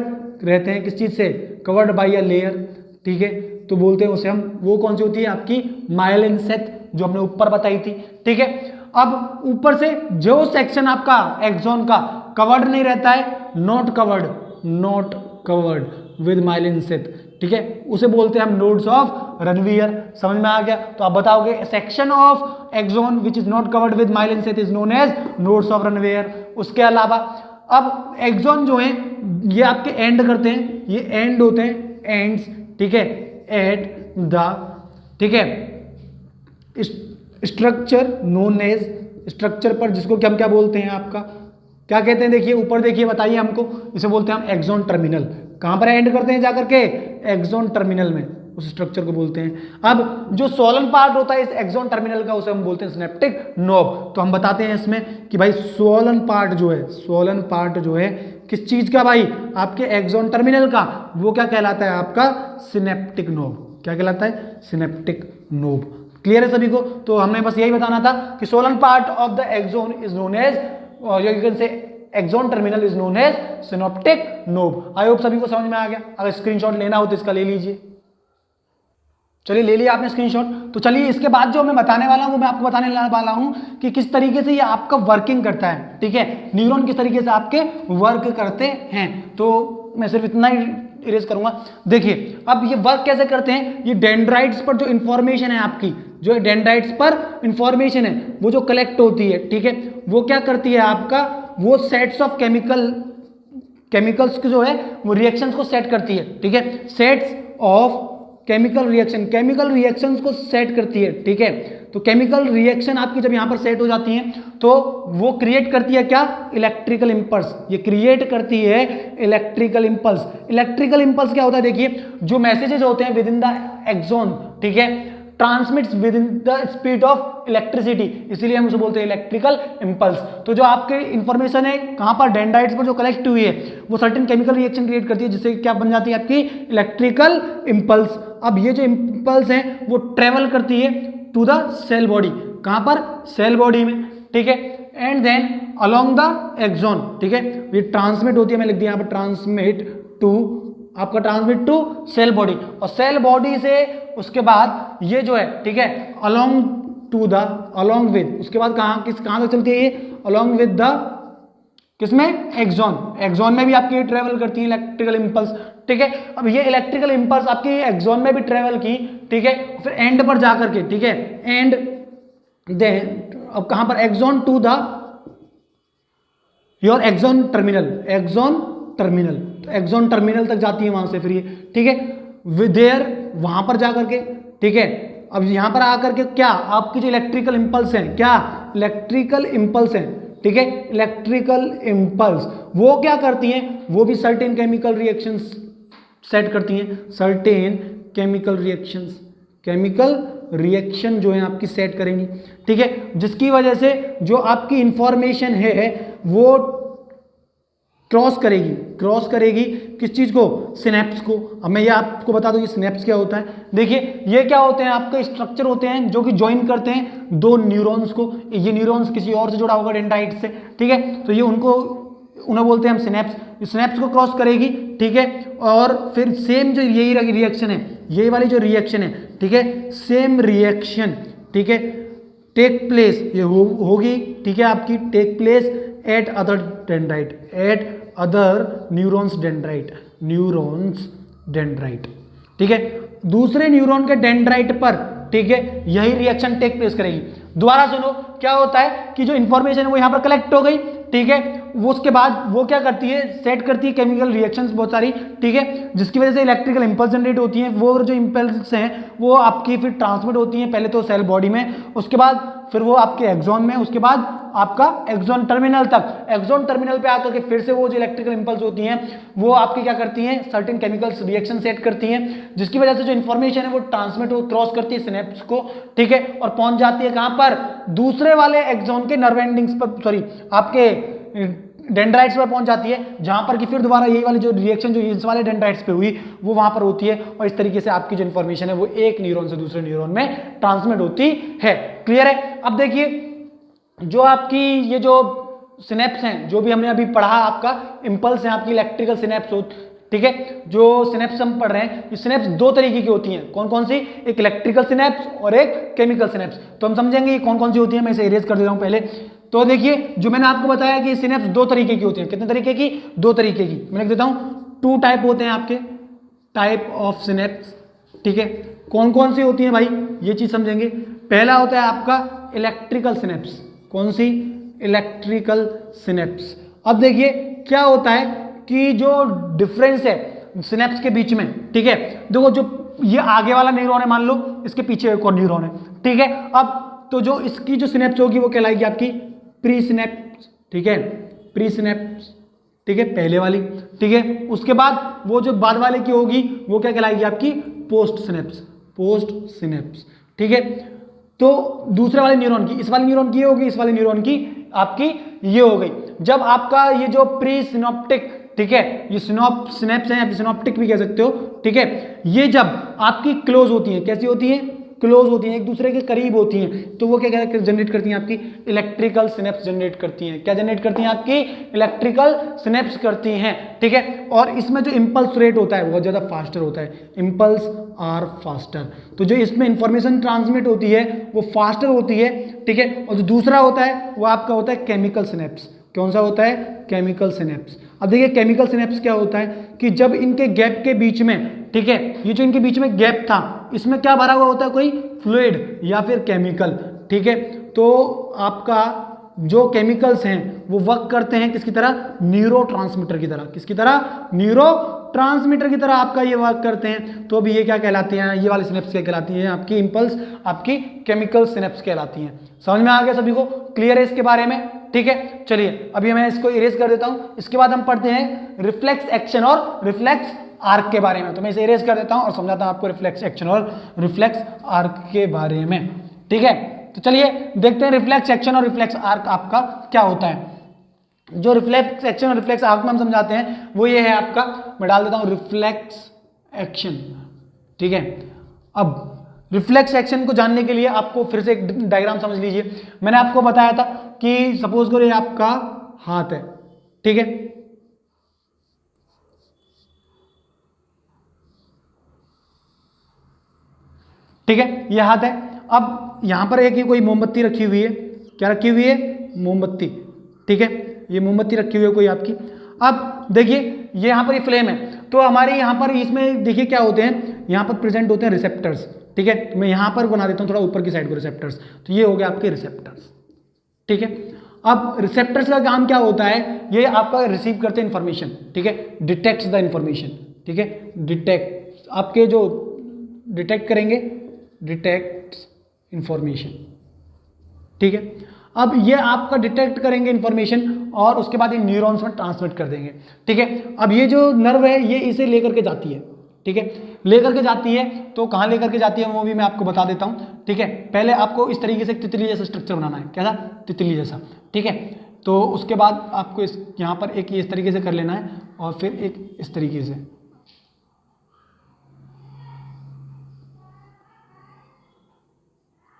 रहते हैं किस चीज से, कवर्ड बाय अ लेयर, ठीक है, तो बोलते हैं उसे हम, वो कौन सी होती है आपकी माइलिन सेथ, जो हमने ऊपर बताई थी, ठीक है। अब ऊपर से जो सेक्शन आपका एक्सॉन का कवर्ड नहीं रहता है, not covered with myelin Seth, ठीक है, उसे बोलते हैं हम नोड्स ऑफ रनवियर। समझ में आ गया? तो आप बताओगे section of axon which is not covered with myelin sheath is known as nodes of Ranvier. उसके अलावा अब एक्सॉन जो है ये आपके एंड करते हैं, ये एंड होते हैं, एंड्स, ठीक है, एट द, ठीक है, स्ट्रक्चर नोन एज, स्ट्रक्चर पर जिसको कि हम क्या बोलते हैं, आपका क्या कहते हैं, देखिए ऊपर देखिए, बताइए हमको, इसे बोलते हैं हम एक्सॉन टर्मिनल। कहां पर एंड करते हैं जाकर के, एक्सॉन टर्मिनल में, उस स्ट्रक्चर को बोलते हैं। अब जो सोलन पार्ट होता है इस एक्सॉन टर्मिनल का, उसे हम बोलते हैं सिनेप्टिक नोब। तो हम बताते हैं इसमें कि भाई सोलन पार्ट जो है किस चीज का भाई, आपके एक्सॉन टर्मिनल का, वो क्या कहलाता है आपका, सिनेप्टिक नोब। क्या कहलाता है, सिनेप्टिक नोब। क्लियर है सभी को? तो हमने बस यही बताना था कि swollen part of the axon is known as, you can say axon terminal is known as synaptic knob. I hope सभी को समझ में आ गया। अगर स्क्रीनशॉट लेना हो तो इसका ले लीजिए। चलिए ले लिया आपने स्क्रीनशॉट। तो चलिए इसके बाद जो मैं बताने वाला हूं वो मैं आपको बताने वाला हूं कि किस तरीके से ये आपका वर्किंग करता है, ठीक है, न्यूरॉन किस तरीके से आपके वर्क करते हैं। तो मैं सिर्फ इतना ही इरेज करूंगा। देखिए अब ये वर्क कैसे करते हैं, ये डेंड्राइट्स पर जो इंफॉर्मेशन है आपकी, जो डेंड्राइट्स पर इंफॉर्मेशन है वो जो कलेक्ट होती है, ठीक है, वो क्या करती है आपका, वो सेट्स ऑफ केमिकल्स के जो है वो रिएक्शंस को सेट करती है, ठीक है, सेट्स ऑफ केमिकल रिएक्शंस को सेट करती है, ठीक है। तो केमिकल रिएक्शन आपकी जब यहां पर सेट हो जाती हैं तो वो क्रिएट करती है क्या, इलेक्ट्रिकल इंपल्स। ये क्रिएट करती है इलेक्ट्रिकल इंपल्स। इलेक्ट्रिकल इंपल्स क्या होता है, देखिए जो मैसेजेस होते हैं विद इन द एक्सॉन, ठीक है, transmits with in the speed of electricity, इसीलिए हम उसे बोलते हैं इलेक्ट्रिकल इंपल्स। तो जो आपके इंफॉर्मेशन है कहां पर, डेंड्राइट्स पर जो कलेक्ट हुई है, वो सर्टेन केमिकल रिएक्शन क्रिएट करती है जिससे क्या बन जाती है आपकी इलेक्ट्रिकल इंपल्स। अब ये जो इंपल्स है वो ट्रेवल करती है टू द सेल बॉडी, कहां पर, सेल बॉडी में, ठीक है, and then along the axon, ठीक है, ये ट्रांसमिट होती है, मैं लिख दिया यहाँ पर ट्रांसमिट टू सेल बॉडी, और सेल बॉडी से उसके बाद ये जो है, ठीक है, अलोंग विद, उसके बाद कहां तक चलती है ये, अलोंग विद द किसमें, एक्सॉन में भी आपकी ट्रेवल करती है इलेक्ट्रिकल इंपल्स, ठीक है। अब ये इलेक्ट्रिकल इंपल्स आपकी एक्सॉन में भी ट्रेवल की, ठीक है, फिर एंड पर जाकर के, ठीक है, एंड देन अब कहां पर, axon to the your axon terminal, तो एक्सॉन टर्मिनल तक जाती है वहां से फिर ये, ठीक है, विद देयर वहां पर जाकर के, ठीक है। अब यहां पर आकर के क्या आपकी जो इलेक्ट्रिकल इंपल्स हैं, क्या इलेक्ट्रिकल इंपल्स हैं, ठीक है, इलेक्ट्रिकल इंपल्स वो क्या करती हैं, वो भी सर्टेन केमिकल रिएक्शंस सेट करती हैं, सर्टेन केमिकल रिएक्शन जो है आपकी सेट करेंगी, ठीक है, जिसकी वजह से जो आपकी इंफॉर्मेशन है वो क्रॉस करेगी किस चीज को, सिनेप्स को। अब मैं ये आपको बता दूं ये सिनेप्स क्या होता है। देखिए ये क्या होते हैं, आपके स्ट्रक्चर होते हैं जो कि ज्वाइन करते हैं दो न्यूरॉन्स को। ये न्यूरॉन्स किसी और से जुड़ा होगा डेंड्राइट से, ठीक है, तो ये उन्हें बोलते हैं हम सिनेप्स। सिनेप्स को क्रॉस करेगी, ठीक है, और फिर सेम जो यही रिएक्शन है, यही वाली जो रिएक्शन है, ठीक है, सेम रिएक्शन, ठीक है, टेक प्लेस ये होगी, ठीक है, आपकी take place at other neurons dendrite, ठीक है, दूसरे न्यूरॉन के डेंड्राइट पर, ठीक है, यही रिएक्शन टेक प्लेस करेगी। दोबारा सुनो, क्या होता है कि जो इंफॉर्मेशन है वो यहां पर कलेक्ट हो गई, ठीक है, वो उसके बाद वो क्या करती है, सेट करती है केमिकल रिएक्शंस बहुत सारी, ठीक है, जिसकी वजह से इलेक्ट्रिकल इंपल्स जनरेट होती हैं। वो जो इंपल्स हैं वो आपकी फिर ट्रांसमिट होती हैं, पहले तो सेल बॉडी में, उसके बाद फिर वो आपके एक्सॉन में, उसके बाद आपका एक्सॉन टर्मिनल तक। एक्सॉन टर्मिनल पे आकर के फिर से वो जो इलेक्ट्रिकल इंपल्स होती हैं वो आपकी क्या करती हैं, सर्टेन केमिकल्स रिएक्शन सेट करती हैं, जिसकी वजह से जो इंफॉर्मेशन है वो ट्रांसमिट हो, क्रॉस करती है सिनेप्स को, ठीक है, और पहुंच जाती है कहां पर, दूसरे वाले एक्सॉन के नर्व एंडिंग्स पर, सॉरी आपके डेंड्राइट्स पर पहुंच जाती है, जहां पर कि फिर दोबारा यही वाली जो रिएक्शन जो इस वाले डेंड्राइट्स पे हुई वो वहां पर होती है, और इस तरीके से आपकी जो इंफॉर्मेशन है वो एक न्यूरॉन से दूसरे न्यूरॉन में ट्रांसमिट होती है। क्लियर है? अब देखिए जो आपकी ये जो सिनेप्स हैं, जो भी हमने अभी पढ़ा आपका इम्पल्स है, आपकी इलेक्ट्रिकल सिनेप्स हो, ठीक है, जो सिनेप्स हम पढ़ रहे हैं, ये सिनेप्स दो तरीके की होती हैं। कौन कौन सी? एक इलेक्ट्रिकल सिनेप्स और एक केमिकल सिनेप्स। तो हम समझेंगे ये कौन कौन सी होती है, मैं इसे इरेज कर दे रहा हूं पहले। तो देखिए, जो मैंने आपको बताया कि सिनेप्स दो तरीके की होती हैं। कितने तरीके की? दो तरीके की। मैं लिख देता हूं, 2 टाइप होते हैं आपके, टाइप ऑफ सिनेप्स, ठीक है। कौन कौन सी होती है भाई, ये चीज समझेंगे। पहला होता है आपका इलेक्ट्रिकल सिनेप्स। कौन सी? Electrical synapse. अब देखिए क्या होता है कि जो डिफरेंस है सिनेप्स के बीच में, ठीक है, देखो जो ये आगे वाला न्यूरॉन है, मान लो इसके पीछे एक और न्यूरॉन है, ठीक है। अब तो जो इसकी जो सिनेप्स होगी वो कहलाएगी आपकी प्री सिनेप्स, ठीक है, प्री सिनेप्स, ठीक है, पहले वाली, ठीक है। उसके बाद वो जो बाद वाले की होगी वो क्या कहलाएगी? आपकी पोस्ट सिनेप्स, पोस्ट सिनेप्स, ठीक है। तो दूसरे वाले न्यूरॉन की, इस वाले न्यूरॉन की होगी, इस वाले न्यूरॉन की आपकी ये हो गई। जब आपका ये जो प्री सिनॉप्टिक, ठीक है, ये सिनेप्स हैं या सिनॉप्टिक भी कह सकते हो, ठीक है, ये जब आपकी क्लोज होती हैं, कैसी होती हैं? क्लोज होती हैं, एक दूसरे के करीब होती हैं, तो वो क्या जनरेट करती हैं? आपकी इलेक्ट्रिकल सिनेप्स जनरेट करती हैं। क्या जनरेट करती हैं? आपकी इलेक्ट्रिकल सिनेप्स करती हैं, ठीक है। और इसमें जो इंपल्स रेट होता है बहुत ज़्यादा फास्टर होता है, इंपल्स आर फास्टर। तो जो इसमें इंफॉर्मेशन ट्रांसमिट होती है वो फास्टर होती है, ठीक है। और जो दूसरा होता है वो आपका होता है केमिकल सिनेप्स। कौन सा होता है? Chemical synapse. अब देखिए केमिकल सिनेप्स क्या होता है कि जब इनके गैप के बीच में, ठीक है, ये जो इनके बीच में गैप था, इसमें क्या भरा हुआ होता है? कोई फ्लूइड या फिर केमिकल, ठीक है। तो आपका जो केमिकल्स हैं वो वर्क करते हैं किसकी तरह? न्यूरोट्रांसमीटर की तरह। किसकी तरह? न्यूरोट्रांसमीटर की तरह आपका ये वर्क करते हैं। तो अभी ये क्या कहलाती हैं? ये वाली सिनेप्स क्या कहलाती हैं? आपकी इंपल्स, आपकी केमिकल सिनेप्स कहलाती हैं। समझ में आ गया सभी को? क्लियर है इसके बारे में? ठीक है, चलिए अभी मैं इसको इरेज कर देता हूं। इसके बाद हम पढ़ते हैं रिफ्लेक्स एक्शन और रिफ्लेक्स आर्क के बारे में। तो मैं इसे इरेज कर देता हूं और समझाता हूं आपको रिफ्लेक्स एक्शन और रिफ्लेक्स आर्क के बारे में, ठीक है। तो चलिए देखते हैं रिफ्लेक्स एक्शन और रिफ्लेक्स आर्क आपका क्या होता है। जो रिफ्लेक्स एक्शन और रिफ्लेक्स आर्क में हम समझाते हैं वो ये है आपका, मैं डाल देता हूं रिफ्लेक्स एक्शन, ठीक है। अब रिफ्लेक्स एक्शन को जानने के लिए आपको फिर से एक डायग्राम समझ लीजिए। मैंने आपको बताया था कि सपोज करो ये आपका हाथ है, ठीक है, ठीक है, ये हाथ है। अब यहां पर एक कोई मोमबत्ती रखी हुई है। क्या रखी हुई है? मोमबत्ती, ठीक है, ये मोमबत्ती रखी हुई है कोई आपकी। अब देखिए ये यहां पर ये फ्लेम है, तो हमारे यहां पर इसमें देखिए क्या होते हैं, यहां पर प्रेजेंट होते हैं रिसेप्टर्स, ठीक है। तो मैं यहां पर बना देता हूं थोड़ा ऊपर की साइड को रिसेप्टर्स। तो ये हो गया आपके रिसेप्टर्स, ठीक है। अब रिसेप्टर्स का काम क्या होता है? ये आपका रिसीव करते हैं इंफॉर्मेशन, ठीक है, डिटेक्ट्स द इंफॉर्मेशन, ठीक है, डिटेक्ट आपके जो डिटेक्ट करेंगे, डिटेक्ट इंफॉर्मेशन, ठीक है। अब ये आपका डिटेक्ट करेंगे इंफॉर्मेशन और उसके बाद ये न्यूरॉन्स में ट्रांसमिट कर देंगे, ठीक है। अब ये जो नर्व है ये इसे लेकर के जाती है, ठीक है, लेकर के जाती है। तो कहाँ लेकर के जाती है वो भी मैं आपको बता देता हूँ, ठीक है। पहले आपको इस तरीके से तितली जैसा स्ट्रक्चर बनाना है। कैसा? तितली जैसा, ठीक है। तो उसके बाद आपको इस यहाँ पर एक इस तरीके से कर लेना है और फिर एक इस तरीके से,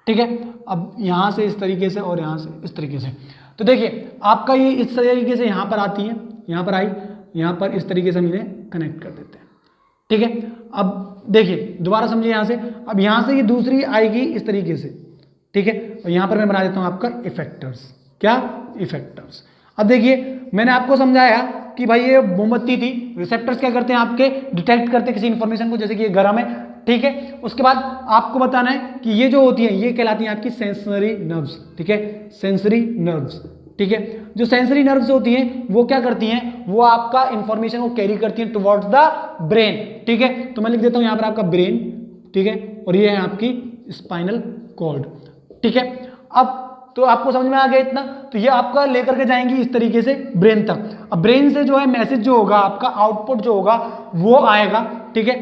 ठीक है। अब यहाँ से इस तरीके से और यहाँ से इस तरीके से। तो देखिए आपका ये इस तरीके से यहाँ पर आती है, यहाँ पर आई, यहाँ पर इस तरीके से हम इन्हें कनेक्ट कर देते हैं, ठीक है। अब देखिए दोबारा समझिए यहाँ से, अब यहाँ से ये दूसरी आएगी इस तरीके से, ठीक है। और यहाँ पर मैं बना देता हूँ आपका इफेक्टर्स। क्या? इफेक्टर्स। अब देखिए मैंने आपको समझाया कि भाई ये मोमबत्ती थी, रिसेप्टर्स क्या करते हैं आपके? डिटेक्ट करते हैं किसी इंफॉर्मेशन को, जैसे कि ये गरम है, ठीक है। उसके बाद आपको बताना है कि ये जो होती है ये कहलाती हैं आपकी सेंसरी नर्व्स, ठीक है, सेंसरी नर्व्स, ठीक है। जो सेंसरी नर्व्स होती हैं वो क्या करती हैं? वो आपका इंफॉर्मेशन को कैरी करती हैं टुवर्ड्स द ब्रेन, ठीक है। तो मैं लिख देता हूं यहाँ पर आपका ब्रेन, ठीक है, और ये है आपकी स्पाइनल कॉर्ड, ठीक है। अब तो आपको समझ में आ गया इतना। तो ये आपका लेकर के जाएंगी इस तरीके से ब्रेन तक। अब ब्रेन से जो है मैसेज जो होगा आपका, आउटपुट जो होगा वो आएगा, ठीक है,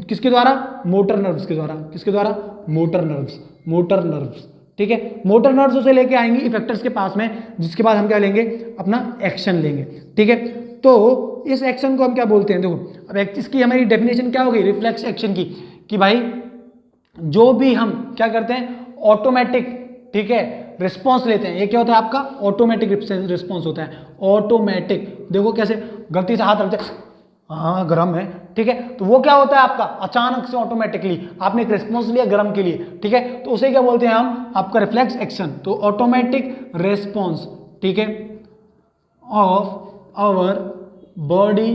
किसके द्वारा? मोटर नर्व्स के द्वारा। किसके द्वारा? मोटर नर्व्स, मोटर नर्व्स, ठीक है। मोटर नर्व्स उसे लेके आएंगी इफेक्टर्स के पास में, जिसके बाद हम क्या लेंगे? अपना एक्शन लेंगे, ठीक है। तो इस एक्शन को हम क्या बोलते हैं? देखो अब इसकी हमारी डेफिनेशन क्या होगी रिफ्लेक्स एक्शन की, कि भाई जो भी हम क्या करते हैं ऑटोमेटिक, ठीक है, रिस्पॉन्स लेते हैं। ये क्या होता है आपका ऑटोमेटिक रिस्पॉन्स होता है, ऑटोमेटिक। देखो कैसे गलती से हाथ रख जाए, हाँ गर्म है, ठीक है, तो वो क्या होता है आपका अचानक से ऑटोमेटिकली आपने एक रिस्पॉन्स लिया गर्म के लिए, ठीक है, तो उसे क्या बोलते हैं हम, आपका रिफ्लेक्स एक्शन। तो ऑटोमेटिक रिस्पॉन्स, ठीक है, ऑफ आवर बॉडी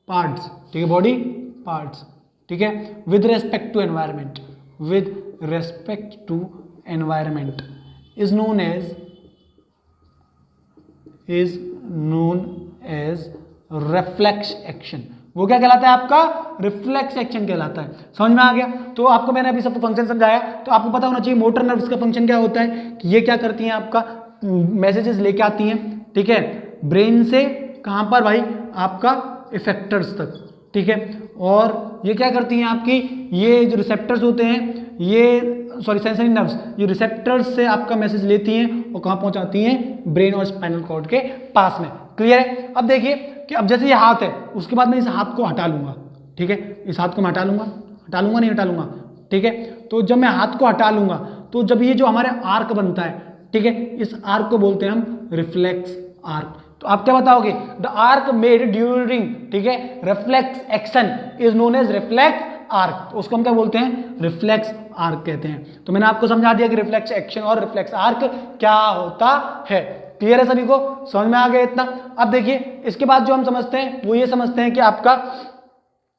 पार्ट्स, ठीक है, बॉडी पार्ट्स, ठीक है, with respect to environment, with respect to environment is known as reflex action. वो क्या कहलाता है आपका, रिफ्लेक्स एक्शन कहलाता है। समझ में आ गया? तो आपको मैंने अभी सबको फंक्शन समझाया, तो आपको पता होना चाहिए मोटर नर्व्स का फंक्शन क्या होता है, कि ये क्या करती हैं, आपका मैसेजेस लेके आती हैं, ठीक है, ब्रेन से कहाँ पर भाई, आपका इफेक्टर्स तक, ठीक है, और ये क्या करती हैं आपकी, ये जो रिसेप्टर्स होते हैं, ये सेंसरी नर्व्स, ये रिसेप्टर्स से आपका मैसेज लेती हैं और कहाँ पहुंचाती हैं, ब्रेन और स्पाइनल कॉर्ड के पास में। क्लियर है? अब देखिए कि अब जैसे ये हाथ है, उसके बाद मैं इस हाथ को हटा लूंगा, ठीक है, इस हाथ को मैं हटा लूंगा नहीं हटा लूंगा, ठीक है, तो जब मैं हाथ को हटा लूंगा तो जब ये जो हमारे आर्क बनता है, ठीक है, इस आर्क को बोलते हैं हम रिफ्लेक्स आर्क। तो आप क्या बताओगे, द आर्क मेड ड्यूरिंग, ठीक है, reflex action is known as reflex arc. तो उसको हम क्या बोलते हैं, रिफ्लेक्स आर्क कहते हैं। तो मैंने आपको समझा दिया कि रिफ्लेक्स एक्शन और रिफ्लेक्स आर्क क्या होता है। क्लियर है सभी को? समझ में आ गया इतना? अब देखिए इसके बाद जो हम समझते हैं वो ये समझते हैं कि आपका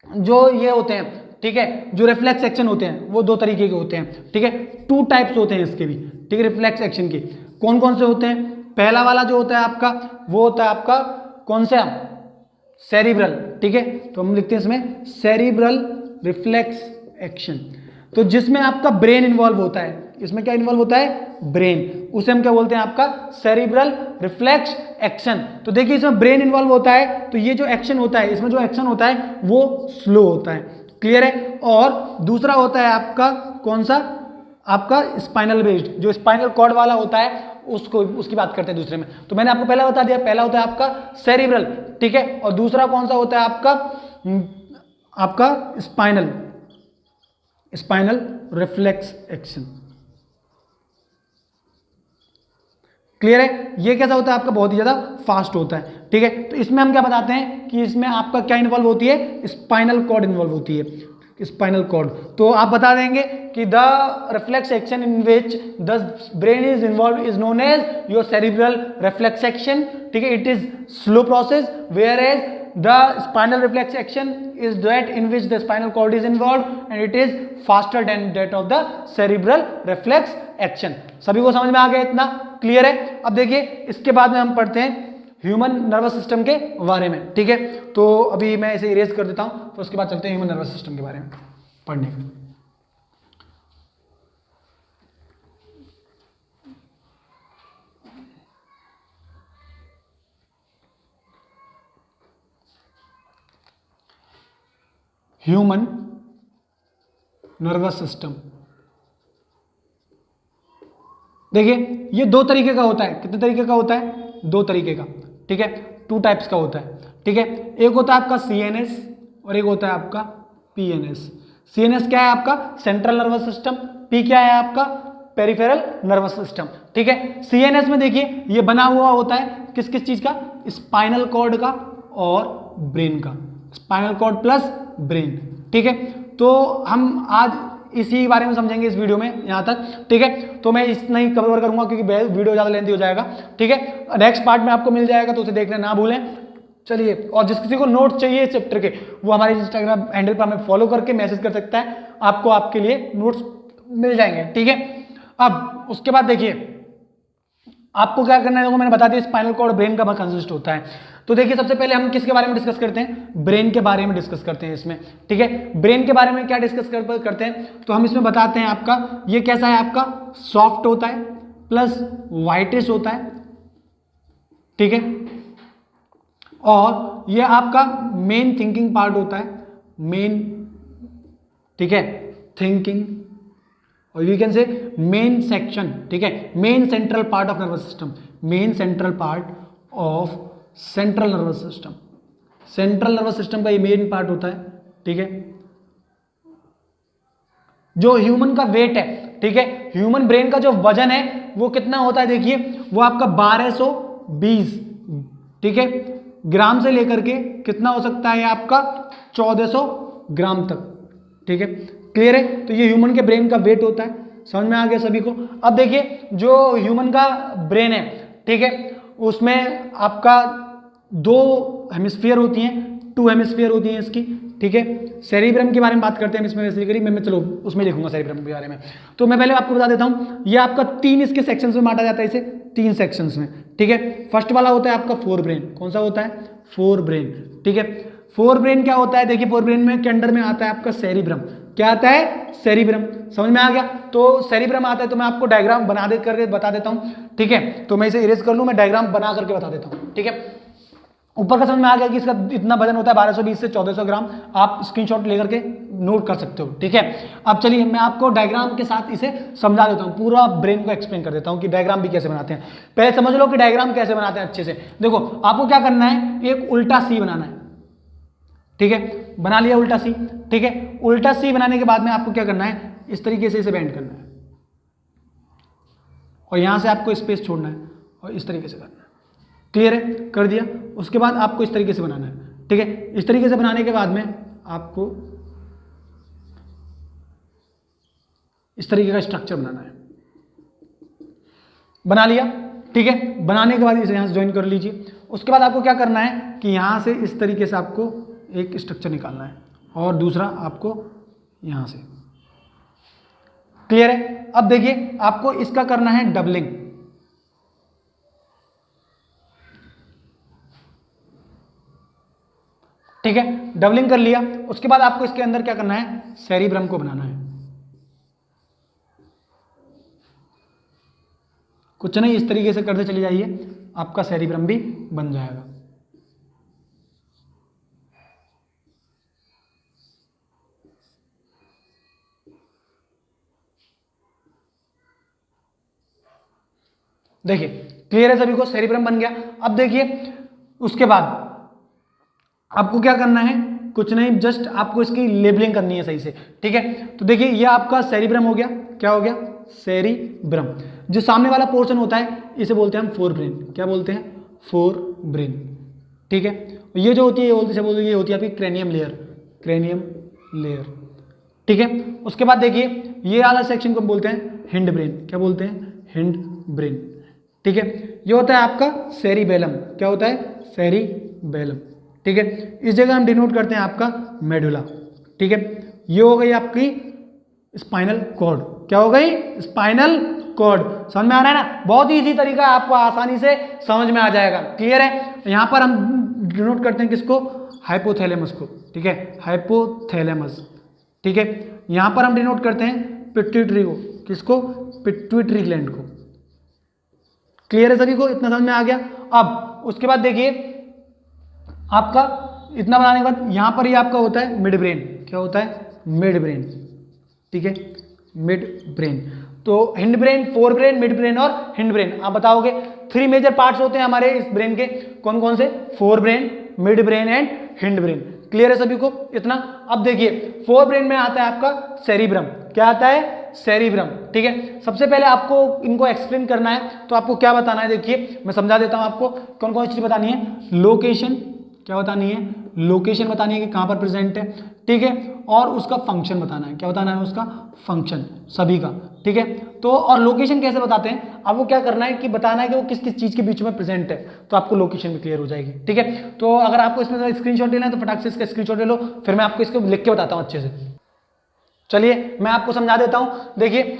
जो ये होते हैं, ठीक है, जो रिफ्लेक्स एक्शन होते हैं वो दो तरीके के होते हैं, ठीक है, 2 टाइप्स होते हैं इसके भी, ठीक है, रिफ्लेक्स एक्शन के। कौन कौन से होते हैं? पहला वाला जो होता है आपका, वो होता है आपका कौन सा, सेरिब्रल, ठीक है, तो हम लिखते हैं इसमें सेरिब्रल रिफ्लेक्स एक्शन। तो जिसमें आपका ब्रेन इन्वॉल्व होता है, इसमें क्या इन्वॉल्व होता है, ब्रेन, उसे हम क्या बोलते हैं, आपका सेरिब्रल रिफ्लेक्स एक्शन। तो देखिए इसमें ब्रेन इन्वॉल्व होता है, तो ये जो एक्शन होता है, इसमें जो एक्शन होता है वो स्लो होता है। क्लियर है? और दूसरा होता है आपका कौन सा, आपका स्पाइनल बेस्ड, जो स्पाइनल कॉर्ड वाला होता है उसको, उसकी बात करते हैं दूसरे में। तो मैंने आपको पहला बता दिया, पहला होता है आपका सेरिब्रल, ठीक है, और दूसरा कौन सा होता है आपका स्पाइनल रिफ्लेक्स एक्शन। क्लियर है? ये कैसा होता है आपका, बहुत ही ज्यादा फास्ट होता है, ठीक है। तो इसमें हम क्या बताते हैं कि इसमें आपका क्या इन्वॉल्व होती है, स्पाइनल कॉर्ड इन्वॉल्व होती है, स्पाइनल कॉर्ड। तो आप बता देंगे कि the reflex action in which the brain is involve is known as your cerebral reflex action, ठीक है, it is slow process, whereas the spinal reflex action is that in which the spinal cord is involved and it is faster than that of the cerebral reflex action। सभी को समझ में आ गया इतना? क्लियर है? अब देखिए इसके बाद में हम पढ़ते हैं ह्यूमन नर्वस सिस्टम के बारे में, ठीक है, तो अभी मैं इसे इरेज कर देता हूं, तो उसके बाद चलते हैं ह्यूमन नर्वस सिस्टम के बारे में पढ़ने। ह्यूमन नर्वस सिस्टम, देखिए ये 2 तरीके का होता है। कितने तरीके का होता है? 2 तरीके का, ठीक है, 2 टाइप्स का होता है, ठीक है। एक होता है आपका सीएनएस और एक होता है आपका पीएनएस। सीएनएस क्या है आपका, सेंट्रल नर्वस सिस्टम, पी क्या है आपका, पेरिफेरल नर्वस सिस्टम, ठीक है। सीएनएस में देखिए ये बना हुआ होता है किस किस चीज का, स्पाइनल कॉर्ड का और ब्रेन का, स्पाइनल कॉर्ड प्लस ब्रेन, ठीक है। तो हम आज इसी बारे में समझेंगे इस वीडियो में यहाँ तक, ठीक है। तो मैं इतना ही कवर करूंगा क्योंकि वीडियो ज़्यादा लेंथी हो जाएगा, ठीक है। नेक्स्ट पार्ट में आपको मिल जाएगा तो उसे देखना ना भूलें। चलिए, और जिस किसी को नोट चाहिए इस चैप्टर के, वो हमारे इंस्टाग्राम हैंडल पर हमें फॉलो करके मैसेज कर सकता है, आपको आपके लिए नोट्स मिल जाएंगे, ठीक है। अब उसके बाद देखिए आपको क्या करना है, देखो मैंने बता दिया स्पाइनल कॉर्ड ब्रेन का कंसिस्ट होता है। तो देखिए सबसे पहले हम किसके बारे में डिस्कस करते हैं, ब्रेन के बारे में डिस्कस करते हैं इसमें, ठीक है। ब्रेन के बारे में क्या डिस्कस करते हैं, तो हम इसमें बताते हैं आपका ये कैसा है, आपका सॉफ्ट होता है प्लस वाइटिश होता है, ठीक है, और ये आपका मेन थिंकिंग पार्ट होता है, मेन, ठीक है, थिंकिंग, और यू कैन से मेन सेक्शन, ठीक है, main central part of nervous system, main central part of central nervous system. Central nervous system का ये मेन पार्ट होता है, ठीक है। जो ह्यूमन का वेट है, ठीक है, ह्यूमन ब्रेन का जो वजन है वो कितना होता है, देखिए वो आपका 1220, ठीक है, ग्राम से लेकर के कितना हो सकता है आपका 1400 ग्राम तक, ठीक है, क्लियर है। तो ये ह्यूमन के ब्रेन का वेट होता है, समझ में आ गया सभी को। अब देखिए जो ह्यूमन का ब्रेन है, ठीक है, उसमें आपका 2 हेमिस्फीयर होती हैं, 2 हेमिस्फीयर होती हैं इसकी, ठीक है। सेरिब्रम के बारे में बात करते हैं इसमें बेसिकली, मैं चलो उसमें लिखूंगा सेरिब्रम के बारे में। तो मैं पहले आपको बता देता हूँ, ये आपका 3 इसके सेक्शंस में बांटा जाता है, इसे 3 सेक्शंस में, ठीक है। फर्स्ट वाला होता है आपका फोर ब्रेन, कौन सा होता है, फोर ब्रेन, ठीक है। फोर ब्रेन क्या होता है, देखिए फोर ब्रेन में के अंडर में आता है आपका सेरिब्रम, क्या आता है, सेरिब्रम, समझ में आ गया। तो सेरिब्रम आता है, तो मैं आपको डायग्राम बना दे करके बता देता हूँ, ठीक है। तो मैं इसे इरेज कर लूँ, मैं डायग्राम बना करके बता देता हूँ, ठीक है। ऊपर का समझ में आ गया कि इसका इतना वजन होता है 1220 से 1400 ग्राम, आप स्क्रीनशॉट लेकर के नोट कर सकते हो, ठीक है। अब चलिए मैं आपको डायग्राम के साथ इसे समझा देता हूँ, पूरा ब्रेन को एक्सप्लेन कर देता हूँ कि डायग्राम भी कैसे बनाते हैं। पहले समझ लो कि डायग्राम कैसे बनाते हैं अच्छे से। देखो आपको क्या करना है, एक उल्टा सी बनाना है, ठीक है, बना लिया उल्टा सी, ठीक है। उल्टा सी बनाने के बाद में आपको क्या करना है, इस तरीके से इसे बेंड करना है और यहां से आपको स्पेस छोड़ना है और इस तरीके से करना है, क्लियर है, कर दिया। उसके बाद आपको इस तरीके से बनाना है, ठीक है। इस तरीके से बनाने के बाद में आपको इस तरीके का स्ट्रक्चर बनाना है, बना लिया, ठीक है। बनाने के बाद इसे यहां से ज्वाइन कर लीजिए। उसके बाद आपको क्या करना है कि यहां से इस तरीके से आपको एक स्ट्रक्चर निकालना है और दूसरा आपको यहां से, क्लियर है। अब देखिए आपको इसका करना है डबलिंग, ठीक है, डबलिंग कर लिया। उसके बाद आपको इसके अंदर क्या करना है, सेरिब्रम को बनाना है, कुछ नहीं, इस तरीके से करते चले जाइए, आपका सेरिब्रम भी बन जाएगा। देखिए क्लियर है सभी को, सेरिब्रम बन गया। अब देखिए उसके बाद आपको क्या करना है, कुछ नहीं, जस्ट आपको इसकी लेबलिंग करनी है सही से, ठीक है। तो देखिए ये आपका सेरिब्रम हो गया, क्या हो गया, सेरिब्रम। जो सामने वाला पोर्शन होता है इसे बोलते हैं हम फोर ब्रेन, क्या बोलते हैं, फोर ब्रेन, ठीक है। ये जो होती है ये होती है आपकी क्रेनियम लेयर, क्रेनियम लेयर, ठीक है। उसके बाद देखिए ये वाला सेक्शन को बोलते हैं हिंड ब्रेन, क्या बोलते हैं, हिंड ब्रेन, ठीक है। ये होता है आपका सेरिबेलम, क्या होता है, सेरिबेलम, ठीक है। इस जगह हम डिनोट करते हैं आपका मेडुला, ठीक है। ये हो गई आपकी स्पाइनल कॉर्ड, क्या हो गई, स्पाइनल कॉर्ड। समझ में आ रहा है ना, बहुत ही इजी तरीका है, आपको आसानी से समझ में आ जाएगा, क्लियर है। यहां पर हम डिनोट करते हैं किसको, हाइपोथैलेमस को, ठीक है, हाइपोथैलेमस, ठीक है। यहां पर हम डिनोट करते हैं पिट्यूटरी को, किसको, पिट्यूटरी ग्लैंड को, क्लियर है सभी को, इतना समझ में आ गया। अब उसके बाद देखिए आपका इतना बनाने के बाद यहां पर ही आपका होता है मिड ब्रेन, क्या होता है, मिड ब्रेन, ठीक है, मिड ब्रेन। तो hind brain, fore brain, mid brain और हिंड ब्रेन, आप बताओगे 3 मेजर पार्ट्स होते हैं हमारे इस ब्रेन के, कौन कौन से, fore brain, mid brain and hind brain, clear है सभी को इतना। अब देखिए फोर ब्रेन में आता है आपका सेरिब्रम, क्या आता है, सेरिब्रम, ठीक है। सबसे पहले आपको इनको एक्सप्लेन करना है, तो आपको क्या बताना है, देखिए मैं समझा देता हूं आपको कौन कौन सी चीज बतानी है, लोकेशन, क्या बतानी है, लोकेशन बतानी है कि कहां पर प्रेजेंट है, ठीक है, और उसका फंक्शन बताना है, क्या बताना है, उसका फंक्शन सभी का, ठीक है। तो और लोकेशन कैसे बताते हैं, आपको क्या करना है कि बताना है कि वो किस किस चीज के बीच में प्रेजेंट है, तो आपको लोकेशन भी क्लियर हो जाएगी, ठीक है। तो अगर आपको इसमें स्क्रीनशॉट लेना है तो फटाक से इसका स्क्रीनशॉट ले लो, फिर मैं आपको इसको लिख के बताता हूं अच्छे से। चलिए मैं आपको समझा देता हूं, देखिए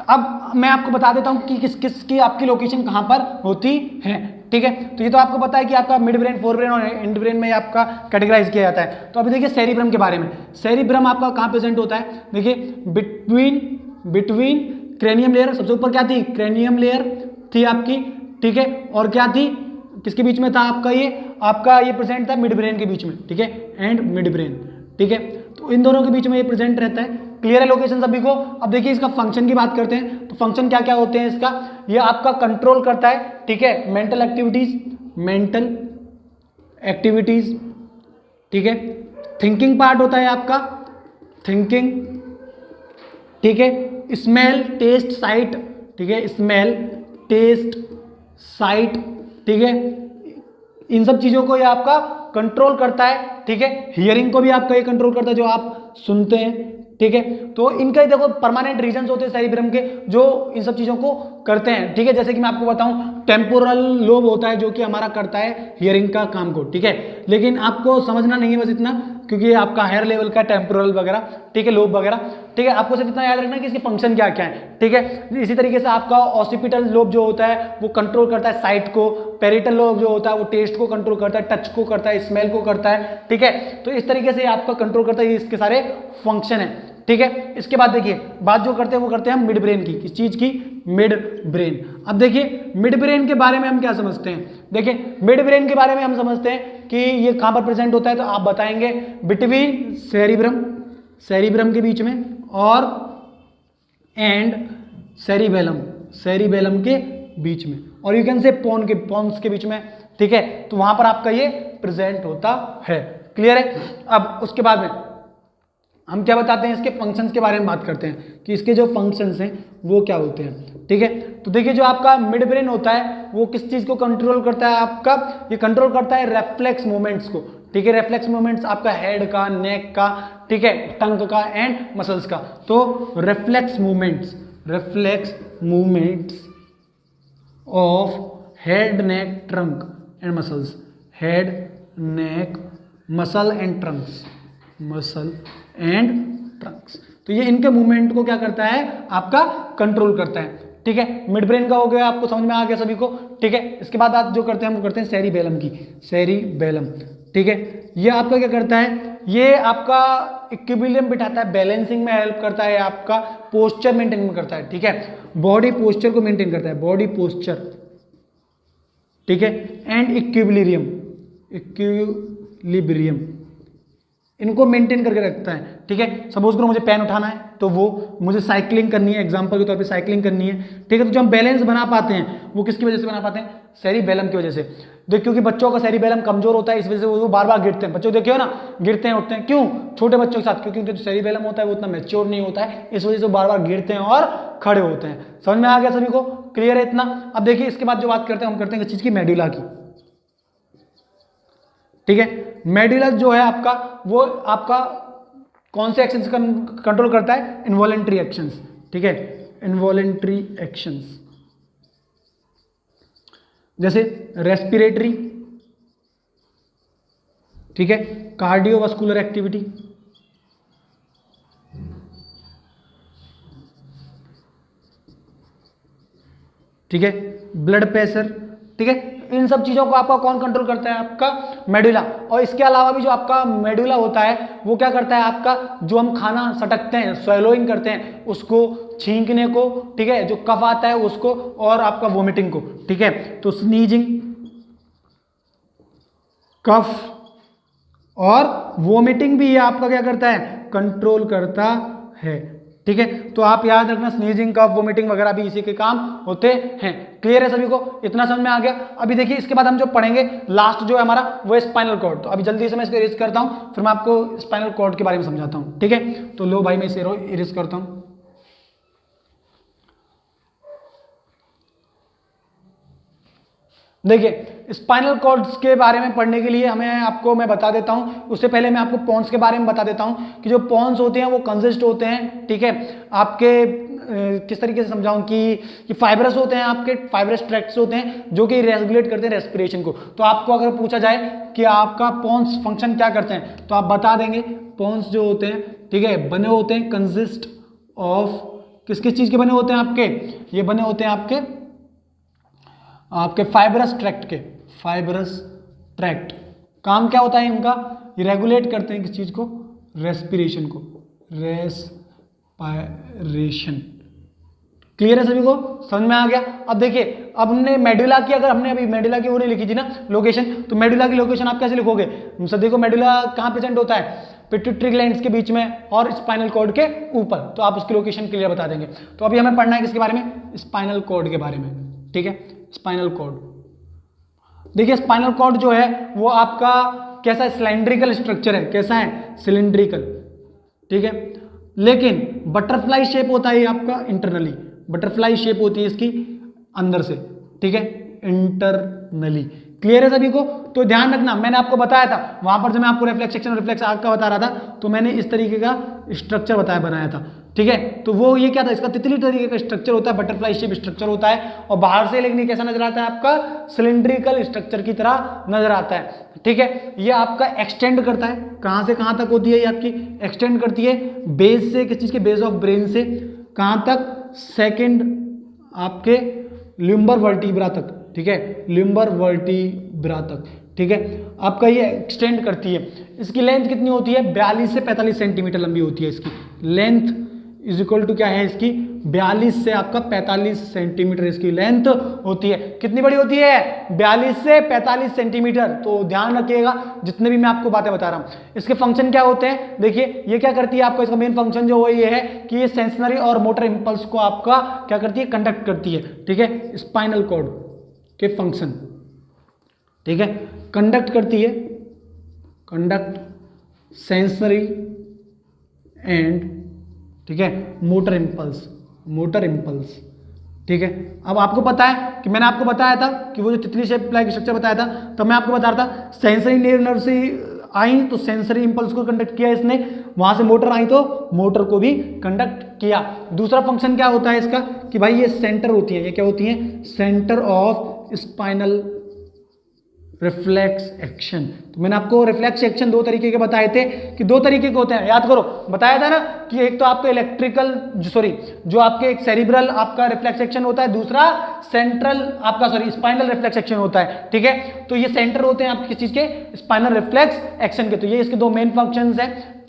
अब मैं आपको बता देता हूं कि किस किस की आपकी लोकेशन कहां पर होती है, ठीक है। तो ये तो आपको पता है कि आपका मिड ब्रेन, फोर ब्रेन और हिंड ब्रेन में आपका कैटेगराइज किया जाता है। तो अभी देखिए सेरिब्रम के बारे में, सेरिब्रम आपका कहां प्रेजेंट होता है, देखिए बिटवीन क्रेनियम लेयर, सबसे ऊपर क्या थी, क्रेनियम लेयर थी आपकी, ठीक है, और क्या थी, किसके बीच में था आपका ये प्रेजेंट था मिड ब्रेन के बीच में, ठीक है, एंड मिड ब्रेन, ठीक है। तो इन दोनों के बीच में ये प्रेजेंट रहता है, क्लियर है लोकेशन सभी को। अब देखिए इसका फंक्शन की बात करते हैं, तो फंक्शन क्या क्या होते हैं इसका, ये आपका कंट्रोल करता है, ठीक है, मेंटल एक्टिविटीज, ठीक है। थिंकिंग पार्ट होता है आपका, थिंकिंग, ठीक है। स्मेल, टेस्ट, साइट, ठीक है, स्मेल, टेस्ट, साइट, ठीक है, इन सब चीजों को ये आपका कंट्रोल करता है। ठीक है, हियरिंग को भी आपका ये कंट्रोल करता है जो आप सुनते हैं। ठीक है, तो इनका देखो परमानेंट रीजंस होते हैं सेरिब्रम के जो इन सब चीजों को करते हैं। ठीक है, जैसे कि मैं आपको बताऊं टेम्पोरल लोब होता है जो कि हमारा करता है हियरिंग का काम को। ठीक है, लेकिन आपको समझना नहीं है बस इतना, क्योंकि ये आपका हायर लेवल का टेम्पोरल वगैरह, ठीक है, लोब वगैरह। ठीक है, आपको सिर्फ इतना याद रखना है कि इसके फंक्शन क्या क्या है। ठीक है, इसी तरीके से आपका ऑसिपिटल लोब जो होता है वो कंट्रोल करता है साइट को, पेरिटल लोब जो होता है वो टेस्ट को कंट्रोल करता है, टच को करता है, स्मेल को करता है। ठीक है, तो इस तरीके से आपका कंट्रोल करता है, इसके सारे फंक्शन है। ठीक है, इसके बाद देखिए बात जो करते हैं वो करते हैं हम मिड ब्रेन की। किस चीज की? Mid brain. अब देखिए मिड ब्रेन के बारे में हम क्या समझते हैं। देखिए मिड ब्रेन के बारे में हम समझते हैं कि ये कहां पर प्रेजेंट होता है, तो आप बताएंगे बिटवीन सेरिब्रम के बीच में और एंड सेरिबेलम के बीच में, और यू कैन से पोन्स के बीच में। ठीक है, तो वहां पर आपका ये प्रेजेंट होता है। क्लियर है? अब उसके बाद में हम क्या बताते हैं, इसके फंक्शंस के बारे में बात करते हैं कि इसके जो फंक्शंस हैं वो क्या होते हैं। ठीक है, तो देखिए जो आपका मिड ब्रेन होता है वो किस चीज को कंट्रोल करता है आपका, ये कंट्रोल करता है रेफ्लेक्स मूवमेंट्स को। ठीक है, रेफ्लेक्स मूवमेंट्स आपका हेड का, नेक का, ठीक है, टंग का एंड मसल्स का। तो reflex movements of head, neck, trunk and muscles, head, neck, muscle and Trunks. तो ये इनके मूवमेंट को क्या करता है, आपका कंट्रोल करता है। ठीक है, मिड ब्रेन का हो गया, आपको समझ में आ गया सभी को। ठीक है, इसके बाद आप जो करते हैं वो करते हैं सेरिबेलम। ठीक है, ये आपका क्या करता है, ये आपका इक्विलिब्रियम बिठाता है, बैलेंसिंग में हेल्प करता है, आपका पोस्चर मेंटेन करता है। ठीक है, बॉडी पोस्चर को मेंटेन करता है, बॉडी पोस्चर। ठीक है, एंड इक्विलिब्रियम इनको मेंटेन करके रखता है। ठीक है, सपोज करो मुझे पेन उठाना है तो वो मुझे साइकिलिंग करनी है, एग्जांपल के तौर पे साइकिलिंग करनी है। ठीक है, तो जो हम बैलेंस बना पाते हैं वो किसकी वजह से बना पाते हैं, सेरिबेलम की वजह से। देखिए क्योंकि बच्चों का सेरिबेलम कमजोर होता है, इस वजह से वो बार बार गिरते हैं। बच्चों देखियो ना, गिरते हैं उठते हैं, क्यों? छोटे बच्चों के साथ, क्योंकि उनका जो सेरिबेलम होता है वो उतना मैच्योर नहीं होता है, इस वजह से वो बार बार गिरते हैं और खड़े होते हैं। समझ में आ गया सभी को? क्लियर है इतना? अब देखिए इसके बाद जो बात करते हैं हम करते हैं किस चीज की, मेडुला की। ठीक है, मेडुला जो है आपका वो आपका कौन से एक्शंस कंट्रोल करता है, इनवॉलेंट्री एक्शंस। ठीक है, इनवॉलेंट्री एक्शंस जैसे रेस्पिरेटरी, ठीक है, कार्डियोवास्कुलर एक्टिविटी, ठीक है, ब्लड प्रेशर। ठीक है, इन सब चीजों को आपका कौन कंट्रोल करता है, आपका मेडुला। और इसके अलावा भी जो आपका मेडुला होता है वो क्या करता है, आपका जो हम खाना सटकते हैं, स्वेलोइंग करते हैं, उसको छींकने को, ठीक है, जो कफ आता है उसको, और आपका वोमिटिंग को। ठीक है, तो स्नीजिंग, कफ और वोमिटिंग भी ये आपका क्या करता है, कंट्रोल करता है। ठीक है, तो आप याद रखना स्नीजिंग, कफ, वोमिटिंग वगैरह भी इसी के काम होते हैं। क्लियर है सभी को? इतना समझ में आ गया? अभी देखिए इसके बाद हम जो पढ़ेंगे लास्ट जो है हमारा वो है स्पाइनल कॉर्ड। तो अभी जल्दी से मैं इसको इरेज करता हूं, फिर मैं आपको स्पाइनल कॉर्ड के बारे में समझाता हूं। ठीक है, तो लो भाई मैं इसे इरेज करता हूं। देखिए स्पाइनल कॉर्ड्स के बारे में पढ़ने के लिए मैं बता देता हूं, उससे पहले मैं आपको पॉन्स के बारे में बता देता हूं कि जो पॉन्स होते हैं वो कंसिस्ट होते हैं, ठीक है, आपके किस तरीके से समझाऊं कि फाइब्रस होते हैं, आपके फाइब्रस ट्रैक्ट्स होते हैं जो कि रेगुलेट करते हैं रेस्पिरेशन को। तो आपको अगर पूछा जाए कि आपका पॉन्स फंक्शन क्या करते हैं तो आप बता देंगे पॉन्स जो होते हैं, ठीक है, बने होते हैं, कंसिस्ट ऑफ किस किस चीज के बने होते हैं आपके, ये बने होते हैं आपके फाइब्रस ट्रैक्ट के। फाइब्रस ट्रैक्ट काम क्या होता है इनका, ये रेगुलेट करते हैं किस चीज को, रेस्पिरेशन को, रेस्पिरेशन। क्लियर है सभी को? समझ में आ गया? अब देखिए अब हमने मेडुला की, अगर हमने अभी मेडुला की वो नहीं लिखी थी ना लोकेशन, तो मेडुला की लोकेशन आप कैसे लिखोगे? सब देखो मेडुला कहाँ प्रेजेंट होता है, पिट्यूटरी ग्लैंड्स के बीच में और स्पाइनल कॉर्ड के ऊपर, तो आप उसकी लोकेशन क्लियर बता देंगे। तो अभी हमें पढ़ना है किसके बारे में, स्पाइनल कॉर्ड के बारे में। ठीक है, स्पाइनल कॉर्ड। देखिए स्पाइनल कॉर्ड जो है वो आपका कैसा है, सिलेंड्रिकल स्ट्रक्चर है। कैसा है? सिलेंड्रिकल। ठीक है, लेकिन बटरफ्लाई शेप होता है ये आपका इंटरनली, बटरफ्लाई शेप होती है इसकी अंदर से, ठीक है, इंटरनली। क्लियर है सभी को? तो ध्यान रखना, मैंने आपको बताया था वहां पर जब मैं आपको रिफ्लेक्स सेक्शन और रिफ्लेक्स आर्क का बता रहा था, तो मैंने इस तरीके का स्ट्रक्चर बनाया था, ठीक है। तो वो ये क्या था, इसका तितली तरीके का स्ट्रक्चर होता है, बटरफ्लाई शेप स्ट्रक्चर होता है, और बाहर से लेकिन कैसा नजर आता है आपका, सिलिंड्रिकल स्ट्रक्चर की तरह नजर आता है, ठीक है। ये आपका एक्सटेंड करता है, कहां से कहां तक होती है ये आपकी, एक्सटेंड करती है बेस से, किस चीज के, बेस ऑफ ब्रेन से कहां तक, सेकंड आपके लिम्बर वर्टिब्रा तक, ठीक है, लिम्बर वर्टिब्रा तक, ठीक है, आपका ये एक्सटेंड करती है। इसकी लेंथ कितनी होती है, 42 से 45 सेंटीमीटर लंबी होती है इसकी लेंथ, इज इक्वल टू क्या है इसकी, 42 से आपका 45 सेंटीमीटर इसकी लेंथ होती है। कितनी बड़ी होती है, 42 से 45 सेंटीमीटर। तो ध्यान रखिएगा जितने भी मैं आपको बातें बता रहा हूं, इसके फंक्शन क्या होते हैं, देखिए ये क्या करती है आपको, इसका मेन फंक्शन जो वो ये है कि ये सेंसरी और मोटर इंपल्स को आपका क्या करती है, कंडक्ट करती है, ठीक है, स्पाइनल कॉर्ड के फंक्शन, ठीक है, कंडक्ट करती है, कंडक्ट सेंसरी एंड, ठीक है, मोटर इंपल्स, मोटर इंपल्स, ठीक है। अब आपको पता है कि मैंने आपको बताया था कि वो जो तितली शेप लाइक स्ट्रक्चर बताया था, तो मैं आपको बता रहा था सेंसरी नर्व से आई तो सेंसरी इंपल्स को कंडक्ट किया इसने, वहां से मोटर आई तो मोटर को भी कंडक्ट किया। दूसरा फंक्शन क्या होता है इसका कि भाई ये सेंटर होती है, ये क्या होती है, centre of spinal reflex action. तो मैंने आपको रिफ्लेक्स एक्शन दो तरीके के बताए थे कि दो तरीके के होते हैं, याद करो, बताया था ना कि एक तो आपका इलेक्ट्रिकल जो आपके एक सेरिब्रल आपका रिफ्लेक्स एक्शन होता है, दूसरा सेंट्रल आपका स्पाइनल रिफ्लेक्स एक्शन होता है, ठीक है। तो ये सेंटर होते हैं आपके किस चीज के, स्पाइनल रिफ्लेक्स एक्शन के। तो ये इसके दो मेन फंक्शंस हैं,